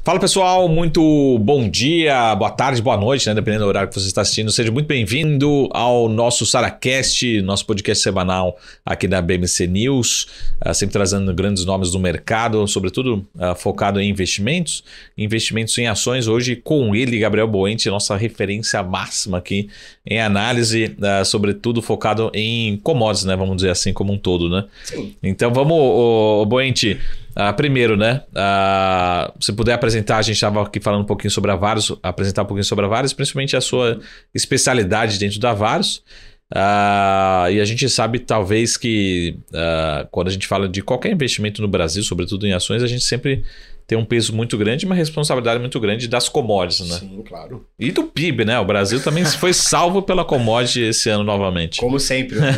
Fala pessoal, muito bom dia, boa tarde, boa noite, né? Dependendo do horário que você está assistindo. Seja muito bem-vindo ao nosso SaraCast, nosso podcast semanal aqui da BMC News, sempre trazendo grandes nomes do mercado, sobretudo focado em investimentos em ações. Hoje com ele, Gabriel Boente, nossa referência máxima aqui em análise, sobretudo focado em commodities, né? Vamos dizer assim como um todo, né? Sim. Então vamos, Boente. Primeiro, né? Se puder apresentar, a gente estava aqui falando um pouquinho sobre a Varus, apresentar um pouquinho sobre a Varus, principalmente a sua especialidade dentro da Varus. E a gente sabe, talvez, que quando a gente fala de qualquer investimento no Brasil, sobretudo em ações, a gente sempre tem um peso muito grande, uma responsabilidade muito grande das commodities, né? Sim, claro. E do PIB, né? O Brasil também foi salvo pela commodity esse ano novamente. Como sempre. Né?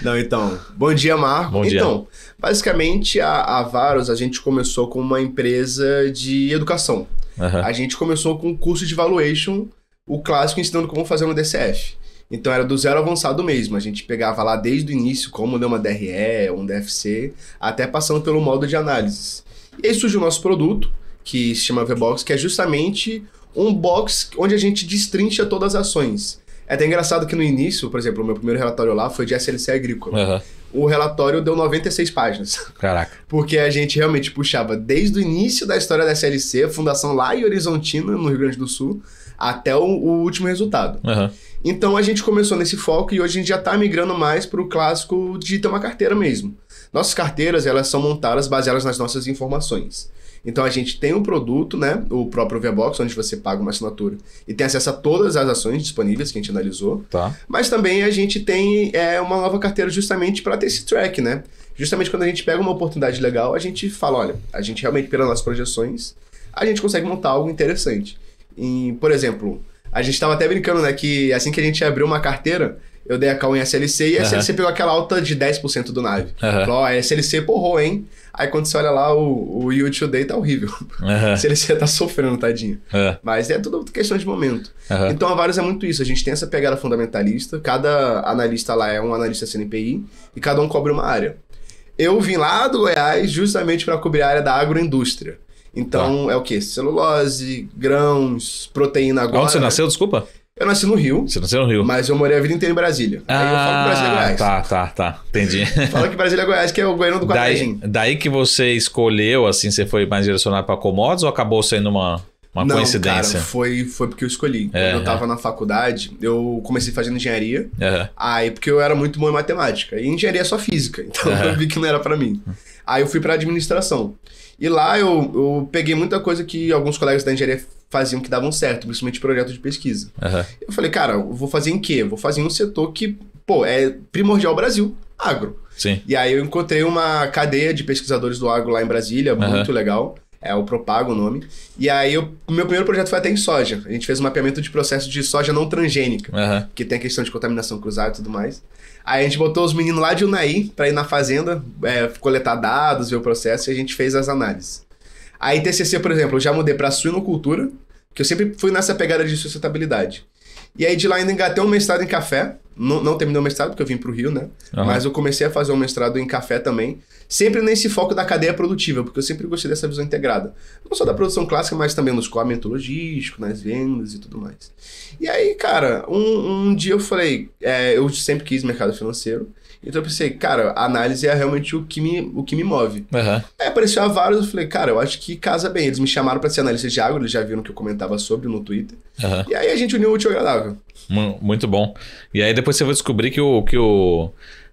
Não, então, bom dia, Marco. Bom dia. Então, basicamente, a Varus, a gente começou com uma empresa de educação. Uhum. A gente começou com um curso de valuation, o clássico, ensinando como fazer uma DCF. Então, era do zero avançado mesmo. A gente pegava lá desde o início como dar uma DRE, um DFC, até passando pelo modo de análise. E aí surgiu o nosso produto, que se chama VBox, que é justamente um box onde a gente destrincha todas as ações. É até engraçado que no início, por exemplo, o meu primeiro relatório lá foi de SLC Agrícola. Uhum. O relatório deu 96 páginas. Caraca. Porque a gente realmente puxava desde o início da história da SLC, a fundação lá em Horizontina, no Rio Grande do Sul, até o último resultado. Uhum. Então a gente começou nesse foco e hoje a gente já está migrando mais para o clássico de ter uma carteira mesmo. Nossas carteiras, elas são montadas baseadas nas nossas informações. Então a gente tem um produto, né, o próprio VBox, onde você paga uma assinatura e tem acesso a todas as ações disponíveis que a gente analisou. Tá. Mas também a gente tem uma nova carteira justamente para ter esse track, né? Justamente quando a gente pega uma oportunidade legal, a gente fala, olha, a gente realmente, pelas nossas projeções, a gente consegue montar algo interessante. E, por exemplo, a gente estava até brincando, né, que assim que a gente abriu uma carteira, eu dei a call em SLC e a SLC pegou aquela alta de 10% do NAV. Falou, a SLC porrou, hein? Aí quando você olha lá, o yield today tá horrível. A SLC tá sofrendo, tadinho. Mas é tudo questão de momento. Então a Varus é muito isso. A gente tem essa pegada fundamentalista. Cada analista lá é um analista CNPI e cada um cobre uma área. Eu vim lá do Goiás justamente para cobrir a área da agroindústria. Então é o quê? Celulose, grãos, proteína agora. Onde você nasceu, desculpa? Eu nasci no Rio. Você nasceu no Rio? Mas eu morei a vida inteira em Brasília. Aí eu falo que Brasília é Goiás. Tá. Entendi. Fala que Brasília é Goiás, que é o goiano do Quatrezinho. Daí que você escolheu, assim, você foi mais direcionado para commodities ou acabou sendo uma coincidência? Não, cara, foi porque eu escolhi. Quando eu tava na faculdade, eu comecei fazendo engenharia. Aí, porque eu era muito bom em matemática. E engenharia é só física. Então eu vi que não era para mim. Aí eu fui pra administração. E lá eu peguei muita coisa que alguns colegas da engenharia faziam que davam certo, principalmente projeto de pesquisa. Eu falei, cara, eu vou fazer em quê? Eu vvou fazer em um setor que, é primordial ao Brasil, agro. Sim. E aí eu encontrei uma cadeia de pesquisadores do agro lá em Brasília, muito legal. É o Propago o nome. E aí o meu primeiro projeto foi até em soja. A gente fez um mapeamento de processo de soja não transgênica, que tem a questão de contaminação cruzada e tudo mais. Aí a gente botou os meninos lá de Unai pra ir na fazenda, coletar dados, ver o processo, e a gente fez as análises. Aí TCC, por exemplo, eu já mudei pra suinocultura, que eu sempre fui nessa pegada de sustentabilidade. E aí de lá ainda engatei um mestrado em café. Não terminei o mestrado, porque eu vim pro Rio, né? Mas eu comecei a fazer um mestrado em café também. Sempre nesse foco da cadeia produtiva, porque eu sempre gostei dessa visão integrada. Não só da produção clássica, mas também no escoamento logístico, nas vendas e tudo mais. E aí, cara, um dia eu falei... eu sempre quis mercado financeiro. Então eu pensei, cara, a análise é realmente o que me move. Aí apareceu a Varus, eu falei, cara, eu acho que casa bem. Eles me chamaram para ser analista de agro, eles já viram que eu comentava sobre no Twitter. E aí a gente uniu o útil ao agradável. Muito bom. E aí depois você vai descobrir que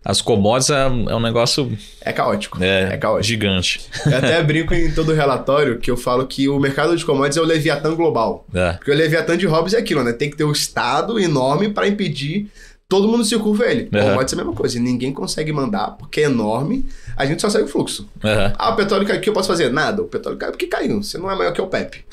as commodities é um negócio... É caótico. É caótico. Gigante. Eu até brinco em todo relatório que eu falo que o mercado de commodities é o Leviatã global. Porque o Leviatã de Hobbes é aquilo, né? Tem que ter um estado enorme para impedir... Todo mundo se curva ele. Pode ser a mesma coisa. Ninguém consegue mandar porque é enorme. A gente só segue o fluxo. O petróleo caiu, o que eu posso fazer? Nada. O petróleo caiu porque caiu. Você não é maior que o PEP.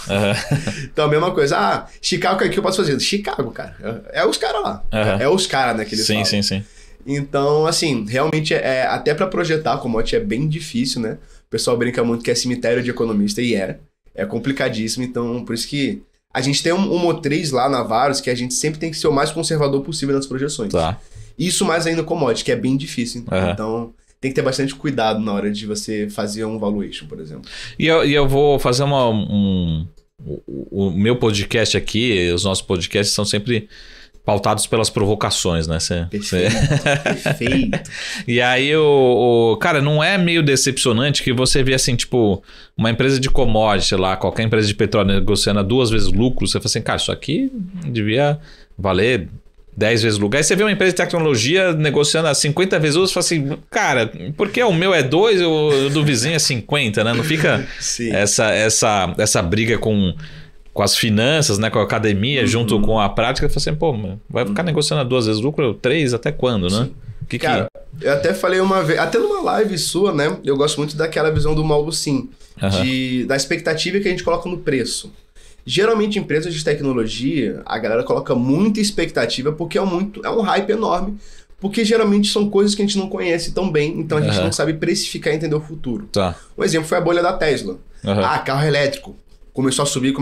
Então, a mesma coisa. Chicago caiu, o que eu posso fazer? Chicago, cara. É os caras lá. É os caras, né, que eles falam. Sim. Então, assim, realmente, até pra projetar commodity é bem difícil, né? O pessoal brinca muito que é cemitério de economista e é complicadíssimo. Então, por isso que... A gente tem um motriz lá na Varus que a gente sempre tem que ser o mais conservador possível nas projeções. Isso mais ainda commodity, que é bem difícil. Então, tem que ter bastante cuidado na hora de você fazer um valuation, por exemplo. E eu vou fazer o meu podcast aqui, os nossos podcasts são sempre pautados pelas provocações, né? Perfeito. E aí, cara, não é meio decepcionante que você vê assim, tipo, uma empresa de commodity, sei lá, qualquer empresa de petróleo negociando a 2 vezes lucro, você fala assim, cara, isso aqui devia valer 10 vezes lucro. Aí você vê uma empresa de tecnologia negociando a 50 vezes lucro, você fala assim, cara, porque o meu é 2 e o do vizinho é 50, né? Não fica essa briga com as finanças, né, com a academia, junto com a prática, eu falei assim, pô, vai ficar negociando a 2 vezes lucro, 3 até quando, né? Cara, eu até falei uma vez, até numa live sua, né, eu gosto muito daquela visão do Malvo Sim, da expectativa que a gente coloca no preço. Geralmente, empresas de tecnologia, a galera coloca muita expectativa porque é um hype enorme, porque geralmente são coisas que a gente não conhece tão bem, então a gente não sabe precificar e entender o futuro. Tá. Um exemplo foi a bolha da Tesla. Carro elétrico. Começou a subir,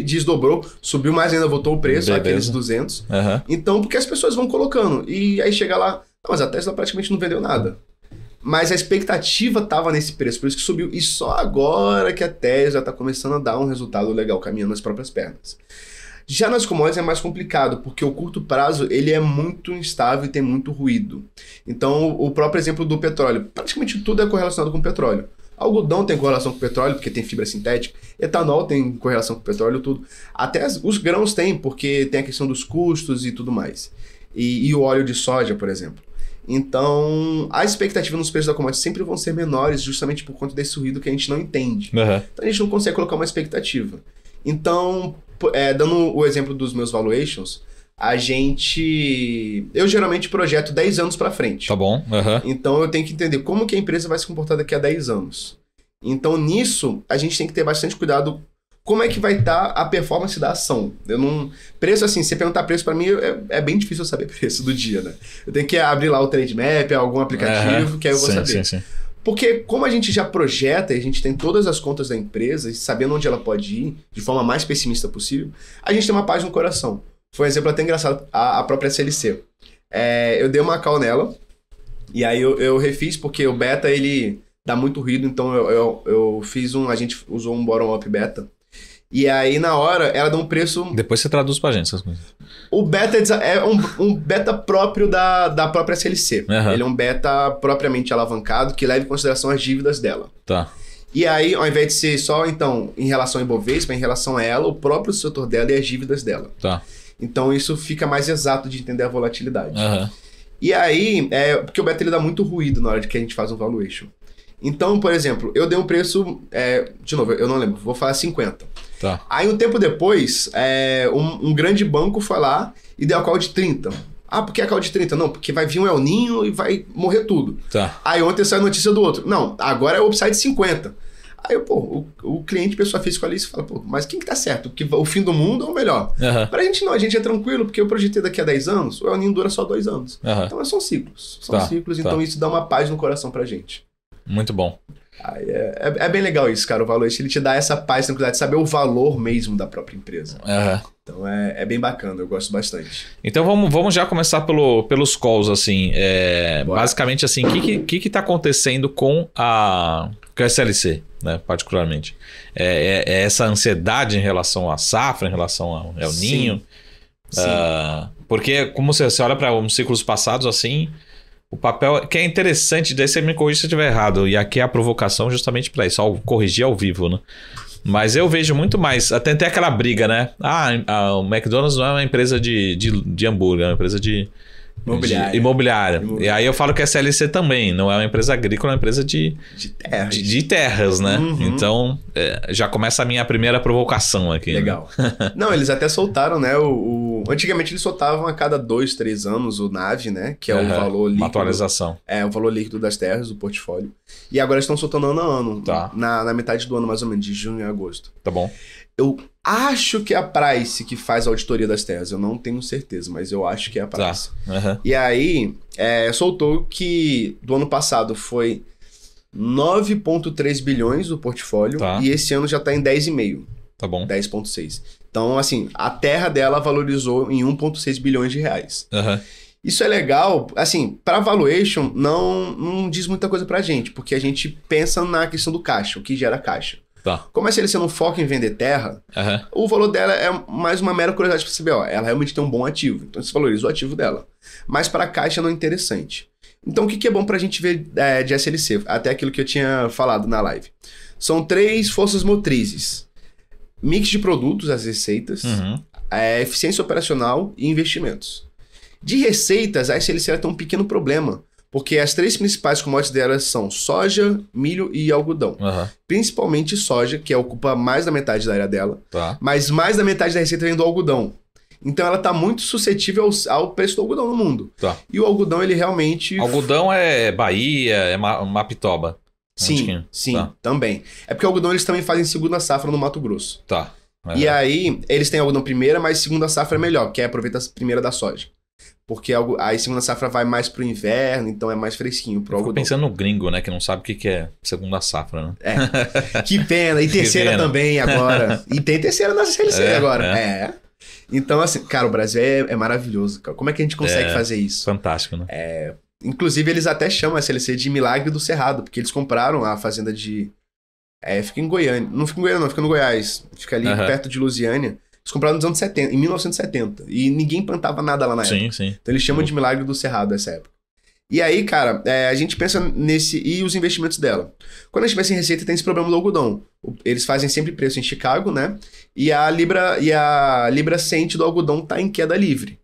desdobrou, subiu mais ainda, voltou o preço, aqueles 200. Então, porque as pessoas vão colocando. E aí chega lá, mas a Tesla praticamente não vendeu nada. Mas a expectativa estava nesse preço, por isso que subiu. E só agora que a Tesla está começando a dar um resultado legal, caminhando nas próprias pernas. Já nas commodities é mais complicado, porque o curto prazo ele é muito instável e tem muito ruído. Então, o próprio exemplo do petróleo. Praticamente tudo é correlacionado com o petróleo. Algodão tem correlação com o petróleo, porque tem fibra sintética. Etanol tem correlação com o petróleo, tudo. Até os grãos tem, porque tem a questão dos custos e tudo mais. E o óleo de soja, por exemplo. Então, a expectativa nos preços da commodity sempre vão ser menores, justamente por conta desse ruído que a gente não entende. Então, a gente não consegue colocar uma expectativa. Então, dando o exemplo dos meus valuations, eu geralmente projeto 10 anos para frente. Tá bom. Então eu tenho que entender como que a empresa vai se comportar daqui a 10 anos. Então nisso, a gente tem que ter bastante cuidado como é que vai estar a performance da ação. Preço assim, se você perguntar preço para mim, é bem difícil eu saber preço do dia, né? Eu tenho que abrir lá o Trade Map, algum aplicativo, que aí eu vou saber. Sim. Porque como a gente já projeta e a gente tem todas as contas da empresa, e sabendo onde ela pode ir, de forma mais pessimista possível, a gente tem uma paz no coração. Foi um exemplo até engraçado, a própria SLC. Eu dei uma call nela, e aí eu refiz, porque o beta, ele dá muito ruído, então a gente usou um bottom-up beta. E aí, na hora, ela deu um preço... Depois você traduz pra gente essas coisas. O beta é um beta próprio da própria SLC. Ele é um beta propriamente alavancado, que leva em consideração as dívidas dela. Tá. E aí, ao invés de ser só, então, em relação ao Ibovespa, em relação a ela, o próprio setor dela e as dívidas dela. Tá. Então isso fica mais exato de entender a volatilidade. E aí, porque o beta ele dá muito ruído na hora de que a gente faz um valuation. Então, por exemplo, eu dei um preço, de novo, eu não lembro, vou falar 50. Tá. Aí um tempo depois, um grande banco foi lá e deu a call de 30. Ah, por que a call de 30? Não, porque vai vir um El Niño e vai morrer tudo. Tá. Aí ontem saiu a notícia do outro. Não, agora é o upside 50. Aí, o cliente, pessoa física ali, fala, mas quem que tá certo? O fim do mundo ou o melhor? Pra gente não, a gente é tranquilo, porque eu projetei daqui a 10 anos, o El Niño dura só 2 anos. Então são ciclos. Então isso dá uma paz no coração pra gente. Muito bom. Aí é bem legal isso, cara. O valuation, ele te dá essa paz, tranquilidade, de saber o valor mesmo da própria empresa. Então é bem bacana, eu gosto bastante. Então vamos já começar pelos calls, assim. Basicamente, assim, o que tá acontecendo com a SLC, né, particularmente? É essa ansiedade em relação à safra, em relação ao El Niño? Sim. Porque, como você olha para uns ciclos passados, assim, o papel, que é interessante, daí você me corrige se eu estiver errado, e aqui é a provocação justamente para isso, corrigir ao vivo, né? Mas eu vejo muito mais, até aquela briga, né? O McDonald's não é uma empresa de hambúrguer, é uma empresa de imobiliária. E aí eu falo que a SLC também não é uma empresa agrícola, é uma empresa de terras, né? Então já começa a minha primeira provocação aqui. Legal. Né? Não, eles até soltaram, né? Antigamente eles soltavam a cada 2, 3 anos o NAV, né? Que é o valor líquido. Uma atualização. O valor líquido das terras, do portfólio. E agora estão soltando ano a ano. Tá. Na metade do ano, mais ou menos, de junho a agosto. Tá bom. Eu acho que é a Price que faz a auditoria das terras. Eu não tenho certeza, mas eu acho que é a Price. Tá. E aí, soltou que do ano passado foi 9,3 bilhões o portfólio. Tá. E esse ano já tá em 10,5. Tá bom. 10,6. Então, assim, a terra dela valorizou em 1,6 bilhões de reais. Isso é legal, assim, para valuation não diz muita coisa pra gente, porque a gente pensa na questão do caixa, o que gera caixa. Tá. Como a SLC não foca em vender terra, o valor dela é mais uma mera curiosidade pra você ver, ó, ela realmente tem um bom ativo, então você valoriza o ativo dela. Mas para a caixa não é interessante. Então o que é bom pra gente ver de SLC? Até aquilo que eu tinha falado na live. São 3 forças motrizes. Mix de produtos, as receitas, eficiência operacional e investimentos. De receitas, a SLC tem um pequeno problema, porque as 3 principais commodities delas são soja, milho e algodão. Principalmente soja, que ocupa mais da metade da área dela, mas mais da metade da receita vem do algodão. Então ela está muito suscetível ao preço do algodão no mundo. E o algodão, ele realmente... Algodão é Bahia, é Mapitoba. Sim, também. É porque o algodão eles também fazem segunda safra no Mato Grosso. E aí, eles têm algodão primeira, mas segunda safra é melhor, que é aproveita a primeira da soja. Porque a segunda safra vai mais pro inverno, então é mais fresquinho pro algodão. Tô pensando no gringo, né? Que não sabe o que é segunda safra, né? Que pena. E terceira também agora. E tem terceira na SLC agora. Então, assim, cara, o Brasil é maravilhoso. Cara. Como é que a gente consegue fazer isso? Fantástico, né? Inclusive, eles até chamam a SLC de Milagre do Cerrado, porque eles compraram a fazenda de... fica em Goiânia. Não fica em Goiânia, não. Fica no Goiás. Fica ali perto de Lusiânia. Eles compraram nos anos 70, em 1970. E ninguém plantava nada lá na época. Sim. Então eles chamam de Milagre do Cerrado essa época. E aí, cara, a gente pensa nesse... E os investimentos dela. Quando a gente pensa em receita, tem esse problema do algodão. Eles fazem sempre preço em Chicago, né? E a Libra Cent do algodão tá em queda livre.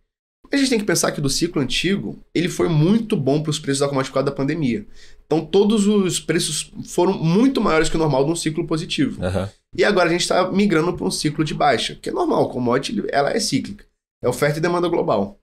A gente tem que pensar que do ciclo antigo, ele foi muito bom para os preços da commodity por causa da pandemia. Então todos os preços foram muito maiores que o normal de um ciclo positivo. E agora a gente está migrando para um ciclo de baixa, que é normal, a commodity ela é cíclica. É oferta e demanda global.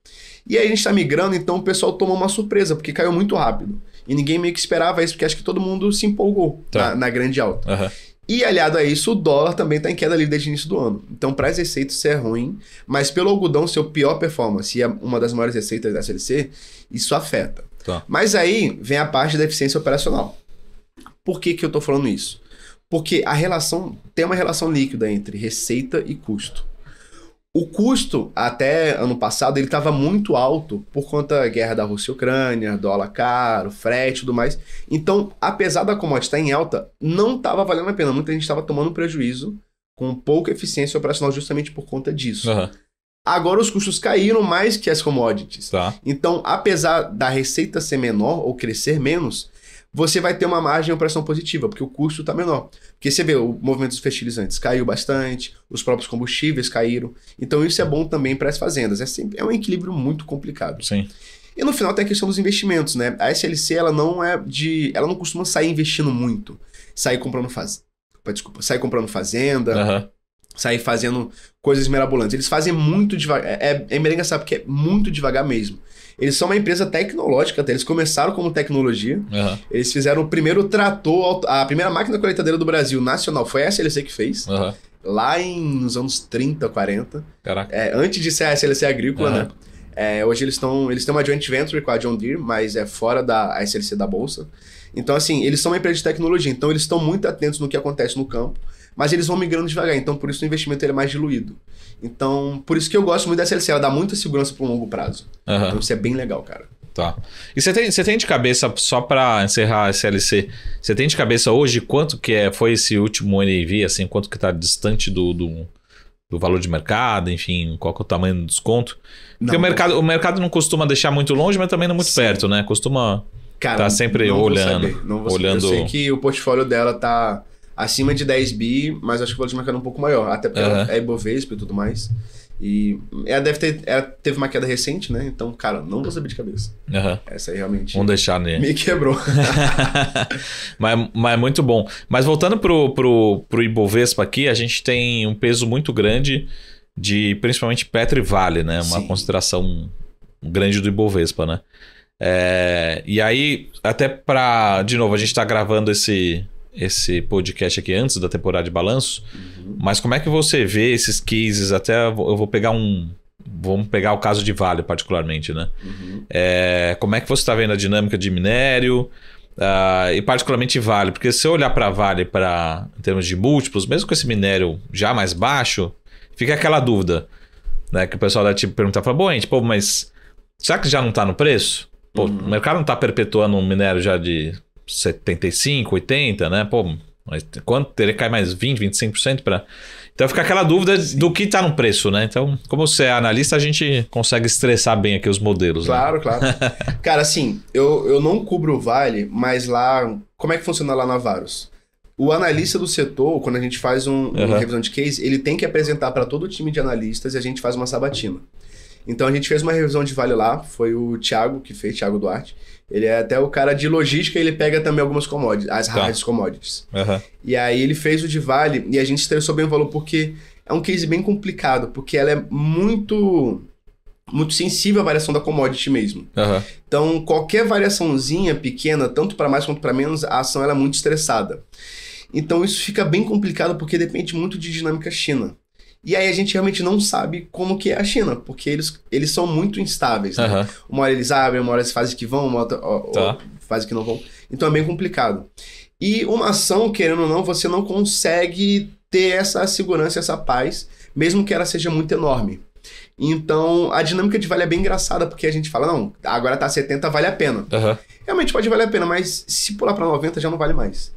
E aí a gente está migrando, então o pessoal tomou uma surpresa, porque caiu muito rápido. E ninguém meio que esperava isso, porque acho que todo mundo se empolgou na grande alta. E aliado a isso, o dólar também está em queda livre desde o início do ano. Então, para as receitas, isso é ruim. Mas pelo algodão, seu pior performance e é uma das maiores receitas da SLC, isso afeta. Mas aí vem a parte da eficiência operacional. Por que eu estou falando isso? Porque tem uma relação líquida entre receita e custo. O custo, até ano passado, ele estava muito alto por conta da guerra da Rússia e Ucrânia, dólar caro, frete e tudo mais. Então, apesar da commodity estar em alta, não estava valendo a pena. Muita gente estava tomando prejuízo com pouca eficiência operacional justamente por conta disso. Agora os custos caíram mais que as commodities. Então, apesar da receita ser menor ou crescer menos, você vai ter uma margem de operação positiva, porque o custo está menor. Porque você vê, o movimento dos fertilizantes caiu bastante, os próprios combustíveis caíram. Então isso é bom também para as fazendas. É um equilíbrio muito complicado. E no final tem a questão dos investimentos, né? A SLC, ela não costuma sair investindo muito. Sair comprando fazenda, sair fazendo coisas mirabolantes. Eles fazem muito devagar. É bem engraçado, porque é muito devagar mesmo. Eles são uma empresa tecnológica, até eles começaram como tecnologia. Eles fizeram o primeiro trator, a primeira máquina colheitadeira do Brasil nacional foi a SLC que fez. Lá nos anos 30, 40. Antes de ser a SLC agrícola, né? Hoje eles têm uma joint venture com a John Deere, mas é fora da SLC da Bolsa. Então, assim, eles são uma empresa de tecnologia. Então, eles estão muito atentos no que acontece no campo. Mas eles vão migrando devagar, então por isso o investimento ele é mais diluído. Então, por isso que eu gosto muito da SLC, ela dá muita segurança para um longo prazo. Então isso é bem legal, cara. E você tem de cabeça, só para encerrar a SLC, você tem de cabeça hoje quanto que foi esse último NAV, assim, quanto que está distante do valor de mercado, enfim, qual que é o tamanho do desconto? Porque o mercado não costuma deixar muito longe, mas também não muito perto, né? Costuma estar sempre olhando. Eu sei que o portfólio dela tá acima de 10 bi, mas acho que o valor de mercado é um pouco maior. Até porque ela é Ibovespa e tudo mais. E ela teve uma queda recente, né? Então, cara, não vou saber de cabeça. Essa aí realmente... Vamos deixar, né? Me quebrou. mas é muito bom. Mas voltando pro Ibovespa aqui, a gente tem um peso muito grande de principalmente Petro e Vale, né? Uma consideração grande do Ibovespa, né? E aí, até de novo, a gente tá gravando esse podcast aqui antes da temporada de balanço, mas como é que você vê esses cases? Até eu vou pegar vamos pegar o caso de Vale particularmente, né? Como é que você está vendo a dinâmica de minério e particularmente Vale? Porque se eu olhar para Vale em termos de múltiplos, mesmo com esse minério já mais baixo, fica aquela dúvida, né? Que o pessoal dá tipo perguntar, fala, bom, gente, mas será que já não está no preço? Pô, o mercado não está perpetuando um minério já de 75, 80, né? Pô, mas quanto? Teria que cair mais 20, 25% para... Então fica aquela dúvida do que está no preço, né? Então, como você é analista, a gente consegue estressar bem aqui os modelos. Claro, né? Claro. Cara, assim, eu não cubro o Vale, mas lá... Como é que funciona lá na Varus? O analista do setor, quando a gente faz uma revisão de case, ele tem que apresentar para todo o time de analistas e a gente faz uma sabatina. Então a gente fez uma revisão de Vale lá, foi o Thiago que fez, Thiago Duarte. Ele é até o cara de logística e ele pega também algumas commodities, as hard commodities. E aí ele fez o de Vale e a gente estressou bem o valor porque é um case bem complicado, porque ela é muito sensível à variação da commodity mesmo. Então qualquer variaçãozinha pequena, tanto para mais quanto para menos, a ação ela é muito estressada. Então isso fica bem complicado porque depende muito de dinâmica China. E aí a gente realmente não sabe como que é a China, porque eles são muito instáveis, né? Uma hora eles abrem, uma hora eles fazem que vão, uma outra fazem que não vão. Então é bem complicado. E uma ação, querendo ou não, você não consegue ter essa segurança, essa paz, mesmo que ela seja muito enorme. Então a dinâmica de Vale é bem engraçada, porque a gente fala, não, agora tá 70, vale a pena. Realmente pode valer a pena, mas se pular para 90 já não vale mais.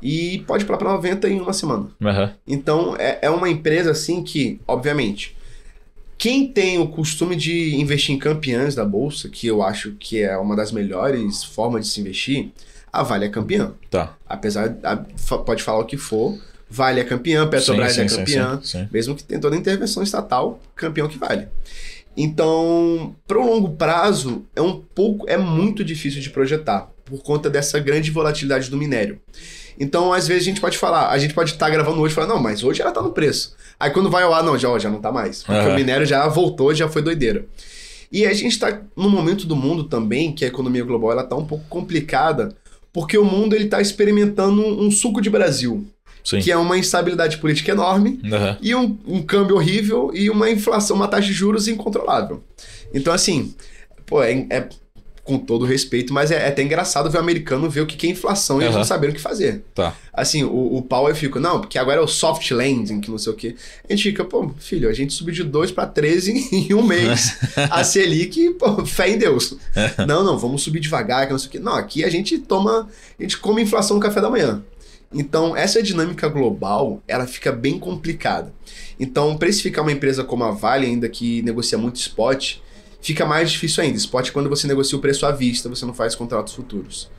E pode pular para 90 em uma semana. Então é uma empresa assim que, obviamente, quem tem o costume de investir em campeãs da bolsa, que eu acho que é uma das melhores formas de se investir, a Vale é campeã. Apesar, pode falar o que for, Vale é campeã, Petrobras é campeã, mesmo que tenha toda a intervenção estatal, campeão que vale. Então, para o longo prazo, é muito difícil de projetar, por conta dessa grande volatilidade do minério. Então, às vezes a gente pode falar, a gente pode estar gravando hoje e falar, não, mas hoje ela tá no preço. Aí quando vai ao ar, não, já não tá mais. Porque o minério já voltou, já foi doideira. E a gente tá num momento do mundo também, que a economia global ela tá um pouco complicada, porque o mundo ele tá experimentando um suco de Brasil. Que é uma instabilidade política enorme, e um câmbio horrível, e uma inflação, uma taxa de juros incontrolável. Então, assim, pô, é com todo respeito, mas é até engraçado ver o americano ver o que é inflação e eles não saberem o que fazer. Assim, o Powell fica, não, porque agora é o soft landing, que não sei o quê. A gente fica, pô, filho, a gente subiu de 2 para 13 em um mês. A Selic, pô, fé em Deus. Não, vamos subir devagar, que não sei o quê. Não, aqui a gente come inflação no café da manhã. Então, essa dinâmica global, ela fica bem complicada. Então, precificar uma empresa como a Vale, ainda que negocia muito spot, fica mais difícil ainda. Spot é quando você negocia o preço à vista, você não faz contratos futuros.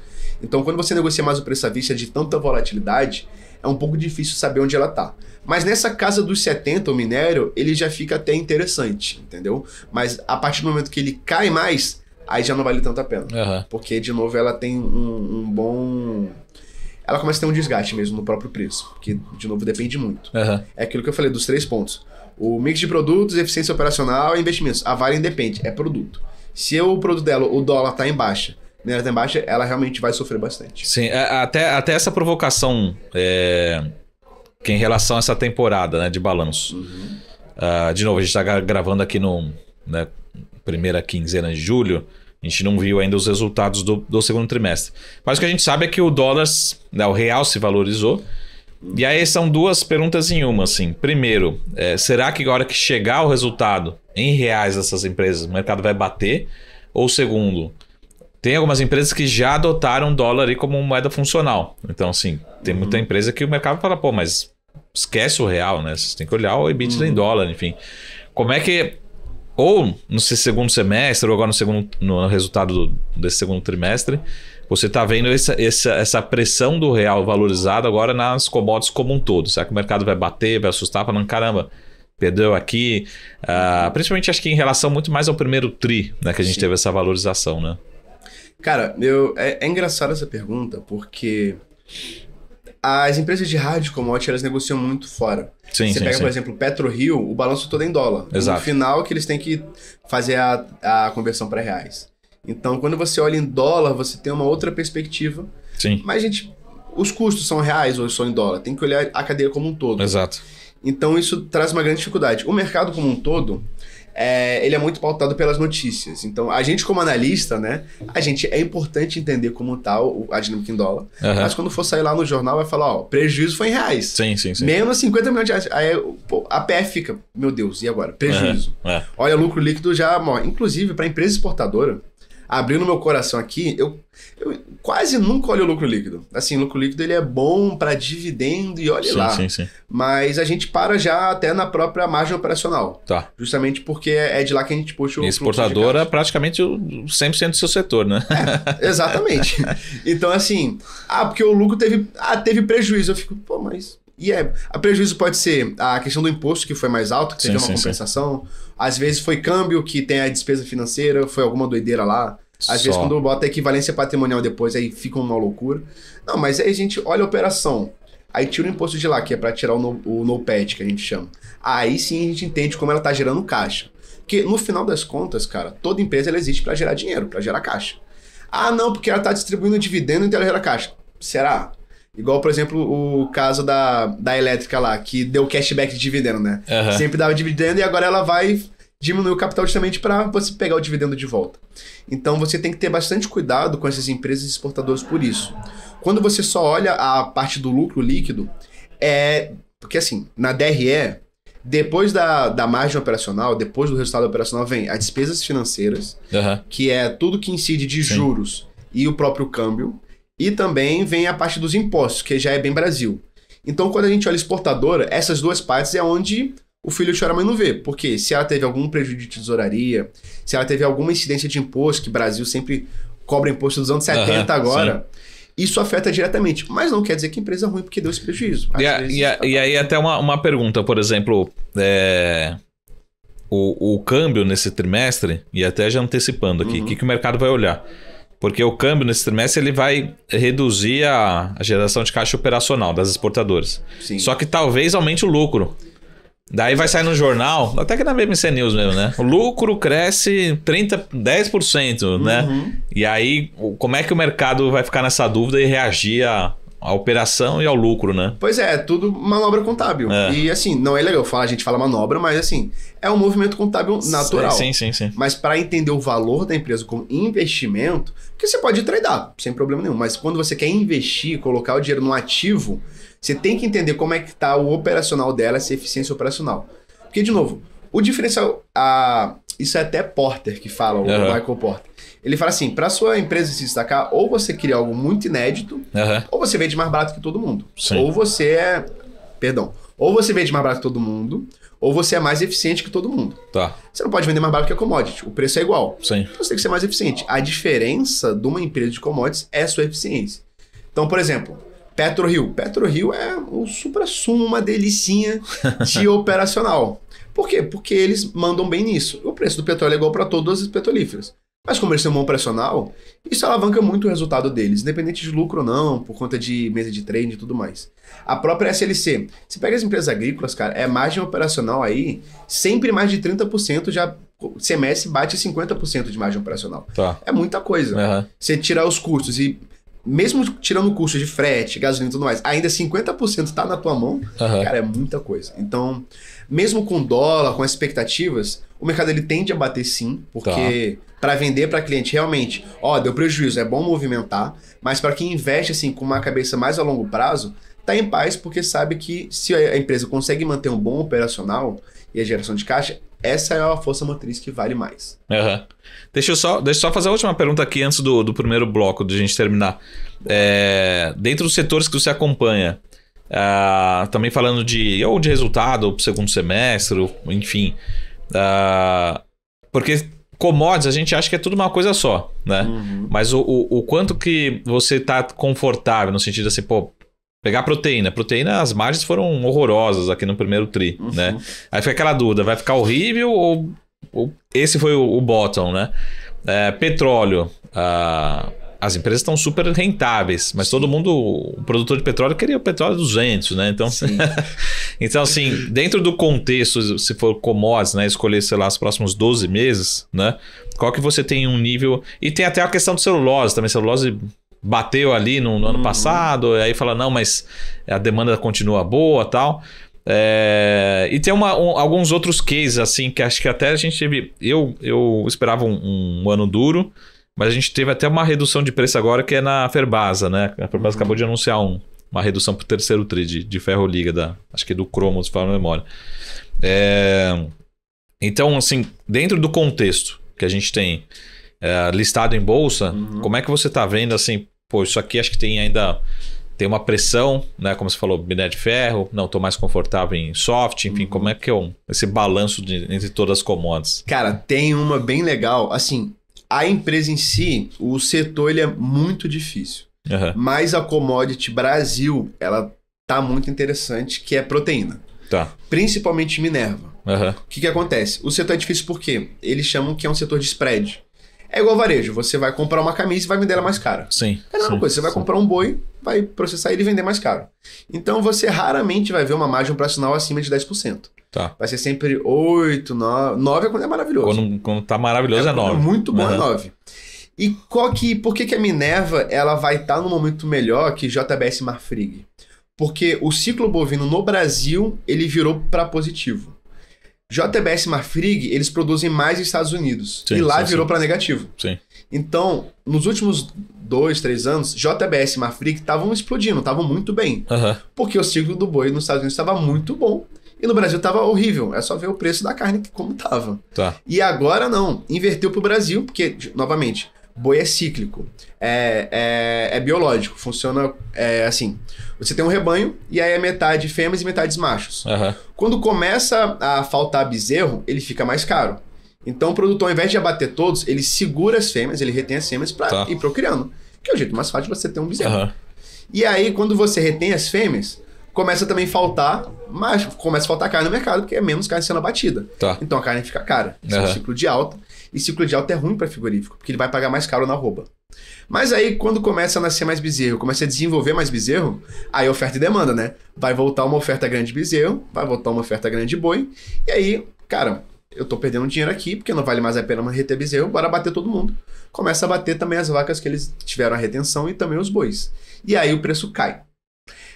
Então, quando você negocia mais o preço à vista de tanta volatilidade, é um pouco difícil saber onde ela está. Mas nessa casa dos 70, o minério, ele já fica até interessante, entendeu? Mas a partir do momento que ele cai mais, aí já não vale tanto a pena. Porque, de novo, ela tem um bom... Ela começa a ter um desgaste mesmo no próprio preço, porque, de novo, depende muito. É aquilo que eu falei dos 3 pontos. O mix de produtos, eficiência operacional e investimentos. A Vale independe, é produto. Se o produto dela, o dólar tá em baixa, a minério tá em baixa, ela realmente vai sofrer bastante. Sim, até essa provocação que em relação a essa temporada, né, de balanço. De novo, a gente tá gravando aqui na primeira quinzena de julho. A gente não viu ainda os resultados do segundo trimestre. Mas o que a gente sabe é que o dólar, né, o real se valorizou. E aí são 2 perguntas em uma, assim. Primeiro, será que a hora que chegar o resultado em reais dessas empresas, o mercado vai bater? Ou segundo, tem algumas empresas que já adotaram o dólar aí como moeda funcional. Então, assim, tem muita empresa que o mercado fala, pô, mas esquece o real, né? Você tem que olhar o EBITDA em dólar, enfim. Como é que... Ou no segundo semestre, ou agora no resultado desse segundo trimestre, você está vendo essa pressão do real valorizado agora nas commodities como um todo. Será que o mercado vai bater, vai assustar, falando, caramba, perdeu aqui? Principalmente acho que em relação muito mais ao primeiro tri, né, que a gente teve essa valorização, né? Cara, é engraçado essa pergunta, porque as empresas de hard commodity, elas negociam muito fora. Você pega, por exemplo, o PetroRio, o balanço todo é em dólar. Exato. No final que eles têm que fazer a conversão para reais. Então, quando você olha em dólar, você tem uma outra perspectiva. Mas, gente, os custos são reais ou são em dólar. Tem que olhar a cadeia como um todo. Exato. Então, isso traz uma grande dificuldade. O mercado como um todo, ele é muito pautado pelas notícias. Então, a gente como analista, né, é importante entender como tá a dinâmica em dólar. Mas quando for sair lá no jornal, vai falar, ó, prejuízo foi em reais. Sim. Menos 50 milhões de reais. Aí a PF fica, meu Deus, e agora? Prejuízo. Olha, lucro líquido já morre. Inclusive, para empresa exportadora, abrindo meu coração aqui, eu quase nunca olho o lucro líquido. Assim, o lucro líquido ele é bom para dividendo e olha lá. Sim. Mas a gente para já até na própria margem operacional. Tá. Justamente porque é de lá que a gente puxa o exportadora é praticamente o 100% do seu setor, né? Exatamente. Então, assim, porque o lucro teve prejuízo. Eu fico, pô, mas... a prejuízo pode ser a questão do imposto que foi mais alto, que teve uma compensação. Às vezes foi câmbio, que tem a despesa financeira, foi alguma doideira lá. Às vezes quando bota a equivalência patrimonial depois, aí fica uma loucura. Não, mas aí a gente olha a operação, aí tira o imposto de lá, que é para tirar o NOPAT, que a gente chama. Aí sim a gente entende como ela tá gerando caixa. Porque no final das contas, cara, toda empresa ela existe para gerar dinheiro, para gerar caixa. Não, porque ela tá distribuindo dividendo, então ela gera caixa. Será? Igual, por exemplo, o caso da elétrica lá, que deu cashback de dividendo, né? Sempre dava dividendo e agora ela vai diminuir o capital justamente para você pegar o dividendo de volta. Então você tem que ter bastante cuidado com essas empresas exportadoras por isso. Quando você só olha a parte do lucro líquido, porque assim, na DRE, depois da margem operacional, depois do resultado operacional, vem as despesas financeiras, que é tudo que incide de juros e o próprio câmbio. E também vem a parte dos impostos, que já é bem Brasil. Então, quando a gente olha exportadora, essas duas partes é onde o filho chora, mas não vê. Porque se ela teve algum prejuízo de tesouraria, se ela teve alguma incidência de imposto, que o Brasil sempre cobra imposto dos anos 70 agora, isso afeta diretamente. Mas não quer dizer que a empresa é ruim porque deu esse prejuízo. E aí até uma pergunta, por exemplo, o câmbio nesse trimestre, e até já antecipando aqui, o que o mercado vai olhar? Porque o câmbio nesse trimestre ele vai reduzir a geração de caixa operacional das exportadoras. Sim. Só que talvez aumente o lucro. Daí vai sair no jornal, até que na BMC News mesmo, né? O lucro cresce 10%, né? E aí, como é que o mercado vai ficar nessa dúvida e reagir à operação e ao lucro, né? Pois é tudo manobra contábil. E assim, não é legal falar, a gente fala manobra, mas assim, é um movimento contábil natural. Sim. Mas para entender o valor da empresa como investimento, porque você pode tradar, sem problema nenhum, mas quando você quer investir, colocar o dinheiro no ativo, você tem que entender como é que está o operacional dela, essa eficiência operacional. Porque, de novo, o diferencial... Isso é até Porter que fala, o Michael Porter. Ele fala assim, para sua empresa se destacar, ou você cria algo muito inédito, ou você vende mais barato que todo mundo. Sim. Ou você vende mais barato que todo mundo, ou você é mais eficiente que todo mundo. Tá. Você não pode vender mais barato que a commodity, o preço é igual. Sim. Então você tem que ser mais eficiente. A diferença de uma empresa de commodities é a sua eficiência. Então, por exemplo... PetroRio é o supra-sumo, uma delicinha de operacional. Por quê? Porque eles mandam bem nisso. O preço do petróleo é igual para todas as petrolíferas. Mas como eles têm um bom operacional, isso alavanca muito o resultado deles, independente de lucro ou não, por conta de mesa de trading e tudo mais. A própria SLC, você pega as empresas agrícolas, cara, margem operacional aí, sempre mais de 30%, já semestre bate 50% de margem operacional. Tá. É muita coisa. Você tirar os custos e mesmo tirando o custo de frete, gasolina e tudo mais, ainda 50% tá na tua mão, cara, é muita coisa. Então, mesmo com dólar, com as expectativas, o mercado ele tende a bater sim, porque para vender para cliente realmente, deu prejuízo, é bom movimentar, mas para quem investe assim com uma cabeça mais a longo prazo, tá em paz porque sabe que se a empresa consegue manter um bom operacional e a geração de caixa, essa é a força motriz que vale mais. Deixa eu só fazer a última pergunta aqui antes do primeiro bloco, de a gente terminar. Dentro dos setores que você acompanha, também falando de resultado, ou segundo semestre, enfim. Porque commodities a gente acha que é tudo uma coisa só, né? Mas o quanto que você está confortável, no sentido assim, pegar proteína, as margens foram horrorosas aqui no primeiro tri, né? Aí fica aquela dúvida, vai ficar horrível ou esse foi o bottom, né? Petróleo, as empresas estão super rentáveis, mas todo mundo, o produtor de petróleo queria o petróleo 200, né? Então, então assim, dentro do contexto, se for commodities, né, escolher, sei lá, os próximos 12 meses, né? Qual que você tem um nível... E tem até a questão do celulose também, celulose... Bateu ali no ano passado, aí fala, não, mas a demanda continua boa e tal. E tem alguns outros cases, assim, que acho que até a gente teve... Eu esperava um ano duro, mas a gente teve até uma redução de preço agora, que é na Ferbasa, né? A Ferbasa acabou de anunciar uma redução para o terceiro tri de ferro-liga, acho que do cromo, se fala na memória. Então, assim, dentro do contexto que a gente tem listado em bolsa, como é que você está vendo, assim, pô, isso aqui acho que tem uma pressão, né? Como você falou, minério de ferro, não, estou mais confortável em soft, enfim, como é que é esse balanço entre todas as commodities? Cara, tem uma bem legal, assim, a empresa em si, o setor ele é muito difícil. Mas a commodity Brasil, ela tá muito interessante, que é proteína. Tá. Principalmente Minerva. O que acontece? O setor é difícil porque eles chamam que é um setor de spread. É igual varejo, você vai comprar uma camisa e vai vender ela mais cara. Sim. É a mesma coisa, você vai comprar um boi, vai processar ele e vender mais caro. Então você raramente vai ver uma margem operacional acima de 10%. Tá. Vai ser sempre 8, 9. 9 é quando é maravilhoso. Quando tá maravilhoso é 9. Muito bom é 9. E por que a Minerva ela vai estar num momento melhor que JBS Marfrig? Porque o ciclo bovino no Brasil ele virou para positivo. JBS Marfrig, eles produzem mais nos Estados Unidos. E lá virou para negativo. Sim. Então, nos últimos 2, 3 anos, JBS e Marfrig estavam explodindo, estavam muito bem. Porque o ciclo do boi nos Estados Unidos estava muito bom. E no Brasil estava horrível. É só ver o preço da carne como estava. Tá. E agora não. Inverteu para o Brasil, porque, novamente, boi é cíclico. É biológico. Funciona assim. Você tem um rebanho e aí é metade fêmeas e metade machos. Quando começa a faltar bezerro, ele fica mais caro. Então o produtor, ao invés de abater todos, ele segura as fêmeas, ele retém as fêmeas para ir procriando. Que é o jeito mais fácil de você ter um bezerro. E aí, quando você retém as fêmeas, começa também a faltar macho, começa a faltar carne no mercado, porque é menos carne sendo abatida. Então a carne fica cara. Isso é um ciclo de alta. E ciclo de alta é ruim para frigorífico, porque ele vai pagar mais caro na arroba. Mas aí, quando começa a nascer mais bezerro, começa a desenvolver mais bezerro, aí oferta e demanda, né? Vai voltar uma oferta grande de bezerro, vai voltar uma oferta grande de boi, e aí, cara, eu tô perdendo dinheiro aqui, porque não vale mais a pena reter bezerro, bora bater todo mundo. Começa a bater também as vacas que eles tiveram a retenção e também os bois. E aí o preço cai.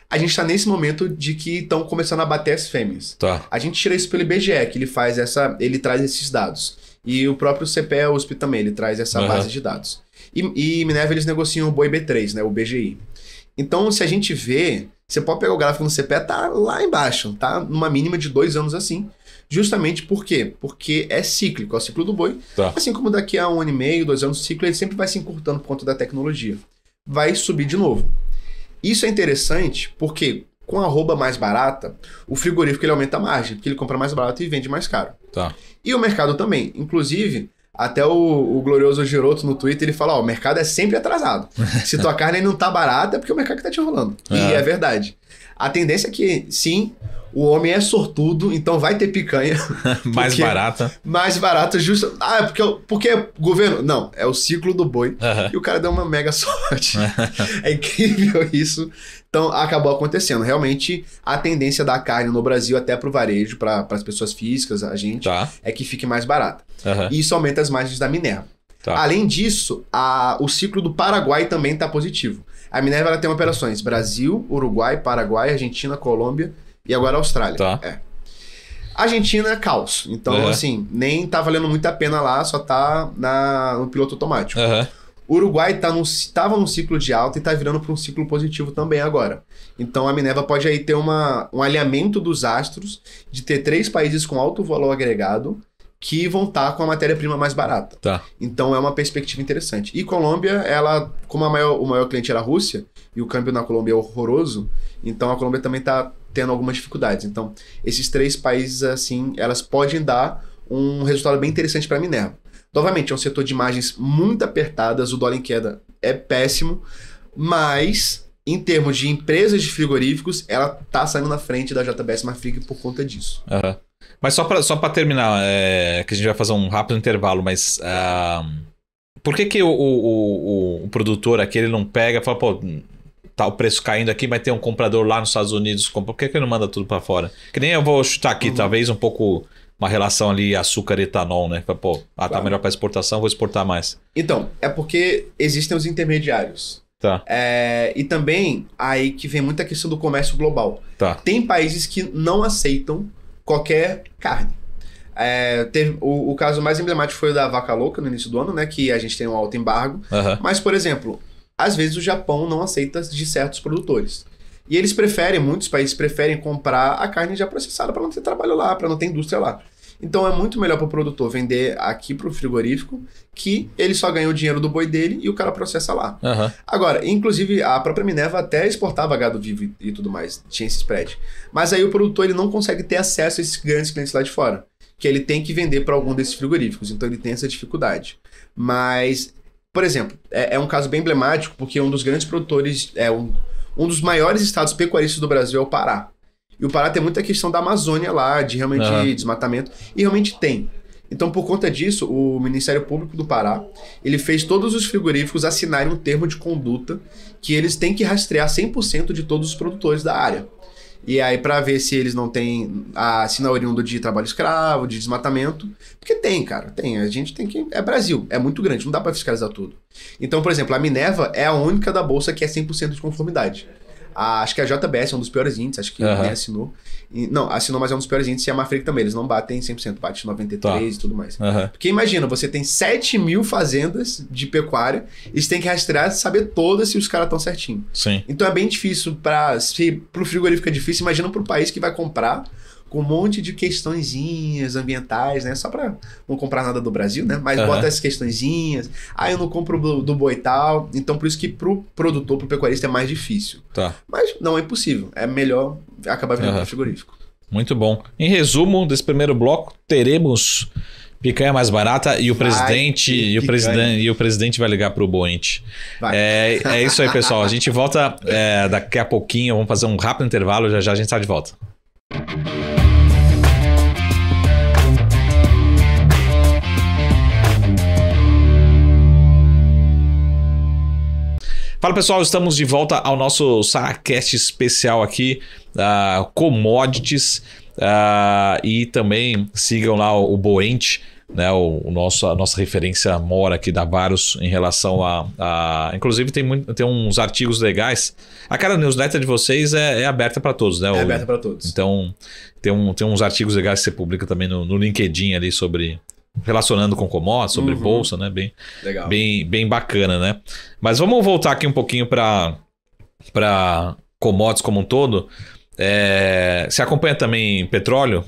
A gente tá nesse momento de que estão começando a bater as fêmeas. A gente tira isso pelo IBGE, que ele traz esses dados. E o próprio CPE USP também, ele traz essa base de dados. E Minerva, eles negociam o boi B3, né, o BGI. Então, se a gente vê, você pode pegar o gráfico no CPE, tá lá embaixo, tá numa mínima de 2 anos assim. Justamente por quê? Porque é cíclico, é o ciclo do boi. Assim como daqui a 1 ano e meio, 2 anos, o ciclo ele sempre vai se encurtando por conta da tecnologia. Vai subir de novo. Isso é interessante porque com a arroba mais barata, o frigorífico ele aumenta a margem, porque ele compra mais barato e vende mais caro. E o mercado também. Inclusive, até o glorioso Giroto no Twitter, ele fala, o mercado é sempre atrasado. Se tua carne não tá barata, é porque o mercado que tá te enrolando. E é verdade. A tendência é que, sim, o homem é sortudo, então vai ter picanha. Mais barata. Mais barata, justo. Porque governo... Não, é o ciclo do boi. E o cara deu uma mega sorte. É incrível isso. Então, acabou acontecendo. Realmente, a tendência da carne no Brasil, até pro varejo, para as pessoas físicas, a gente, é que fique mais barata. E isso aumenta as margens da Minerva. Além disso, o ciclo do Paraguai também está positivo. A Minerva ela tem operações Brasil, Uruguai, Paraguai, Argentina, Colômbia e agora Austrália. Argentina, caos. Então, assim, nem tá valendo muito a pena lá, só tá no piloto automático. O Uruguai tava num ciclo de alta e tá virando para um ciclo positivo também agora. Então a Minerva pode aí ter um alinhamento dos astros de ter 3 países com alto valor agregado que vão estar com a matéria-prima mais barata. Então é uma perspectiva interessante. E Colômbia, ela, como o maior cliente era a Rússia, e o câmbio na Colômbia é horroroso, então a Colômbia também está tendo algumas dificuldades. Então, esses 3 países, assim, elas podem dar um resultado bem interessante para a Minerva. Novamente, é um setor de margens muito apertadas, o dólar em queda é péssimo, mas em termos de empresas de frigoríficos, ela tá saindo na frente da JBS Marfrig por conta disso. Mas só para terminar, que a gente vai fazer um rápido intervalo, mas por que o produtor aqui ele não pega e fala, pô, tá o preço caindo aqui, mas tem um comprador lá nos Estados Unidos, por que ele não manda tudo para fora? Que nem eu vou chutar aqui, talvez um pouco uma relação ali açúcar e etanol, né? Pô, tá melhor para exportação, vou exportar mais. Então, é porque existem os intermediários. Tá. E também, aí que vem muita questão do comércio global. Tá. Tem países que não aceitam qualquer carne. Teve, o caso mais emblemático foi o da vaca louca no início do ano, né? Que a gente tem um alto embargo. Mas, por exemplo, às vezes o Japão não aceita de certos produtores. E eles muitos países preferem comprar a carne já processada para não ter trabalho lá, para não ter indústria lá. Então é muito melhor para o produtor vender aqui para o frigorífico, que ele só ganha o dinheiro do boi dele e o cara processa lá. Agora, inclusive, a própria Minerva até exportava gado vivo e tudo mais, tinha esse spread. Mas aí o produtor ele não consegue ter acesso a esses grandes clientes lá de fora, que ele tem que vender para algum desses frigoríficos, então ele tem essa dificuldade. Mas, por exemplo, é um caso bem emblemático, porque um dos grandes produtores, um dos maiores estados pecuaristas do Brasil é o Pará. E o Pará tem muita questão da Amazônia lá, de realmente desmatamento, e realmente tem. Então, por conta disso, o Ministério Público do Pará, ele fez todos os frigoríficos assinarem um termo de conduta que eles têm que rastrear 100% de todos os produtores da área. E aí, para ver se eles não têm a sinal oriundo de trabalho escravo, de desmatamento. Porque tem, cara, tem. A gente tem que... É Brasil, é muito grande, não dá para fiscalizar tudo. Então, por exemplo, a Minerva é a única da bolsa que é 100% de conformidade. Acho que a JBS é um dos piores índices, acho que nem assinou. Não, assinou, mas é um dos piores índices, e a Marfrig também, eles não batem 100%, bate 93% e tudo mais. Porque imagina, você tem 7 mil fazendas de pecuária, eles têm que rastrear, saber todas se os caras estão certinho. Sim. Então é bem difícil, se pro frigorífico é difícil, imagina pro país que vai comprar com um monte de questõezinhas ambientais, né? Só pra não comprar nada do Brasil, né? Mas bota essas questõezinhas. Eu não compro do boi tal. Então, por isso que pro produtor, pro pecuarista é mais difícil. Mas não é impossível. É melhor acabar vendendo pro frigorífico. Muito bom. Em resumo desse primeiro bloco, teremos picanha mais barata e o presidente vai ligar pro Boente. É isso aí, pessoal. A gente volta daqui a pouquinho. Vamos fazer um rápido intervalo. Já a gente está de volta. Fala pessoal, estamos de volta ao nosso SaraCast especial aqui, Commodities, e também sigam lá o Boente, né, a nossa referência mora aqui da Varus em relação inclusive tem uns artigos legais. A cada newsletter de vocês é aberta para todos, né? É aberta para todos. Então tem uns artigos legais que você publica também no LinkedIn ali relacionando com commodities, sobre bolsa, né? Legal. Bem bacana, né? Mas vamos voltar aqui um pouquinho para commodities como um todo. Você acompanha também petróleo?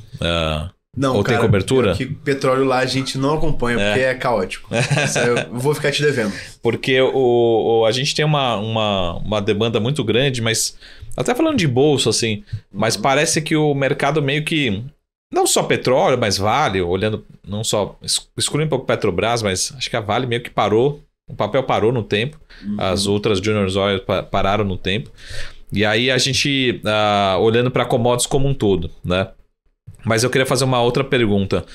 Não, ou tem cobertura? Que petróleo lá a gente não acompanha, porque é caótico. Eu vou ficar te devendo. Porque a gente tem uma demanda muito grande, mas até falando de bolsa, assim, mas parece que o mercado meio que... Não só petróleo, mas Vale, olhando não só... Excluindo um pouco Petrobras, mas acho que a Vale meio que parou. O papel parou no tempo. As outras Junior Oil pararam no tempo. E aí a gente... olhando para commodities como um todo, né? Mas eu queria fazer uma outra pergunta.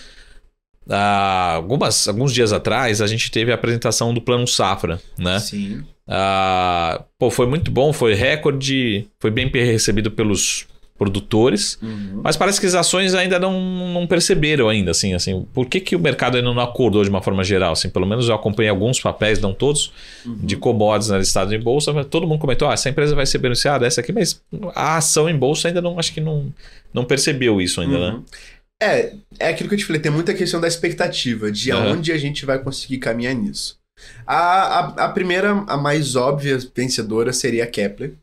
Alguns dias atrás, a gente teve a apresentação do Plano Safra, né? Sim. Foi muito bom, foi recorde, foi bem recebido pelos produtores, mas parece que as ações ainda não perceberam ainda, assim, por que o mercado ainda não acordou de uma forma geral, assim, pelo menos eu acompanhei alguns papéis, não todos, de commodities listados em bolsa, mas todo mundo comentou, essa empresa vai ser beneficiada, essa aqui, mas a ação em bolsa ainda acho que não percebeu isso ainda, né? É aquilo que eu te falei, tem muita questão da expectativa, de aonde a gente vai conseguir caminhar nisso. A primeira, a mais óbvia vencedora seria a Kepler,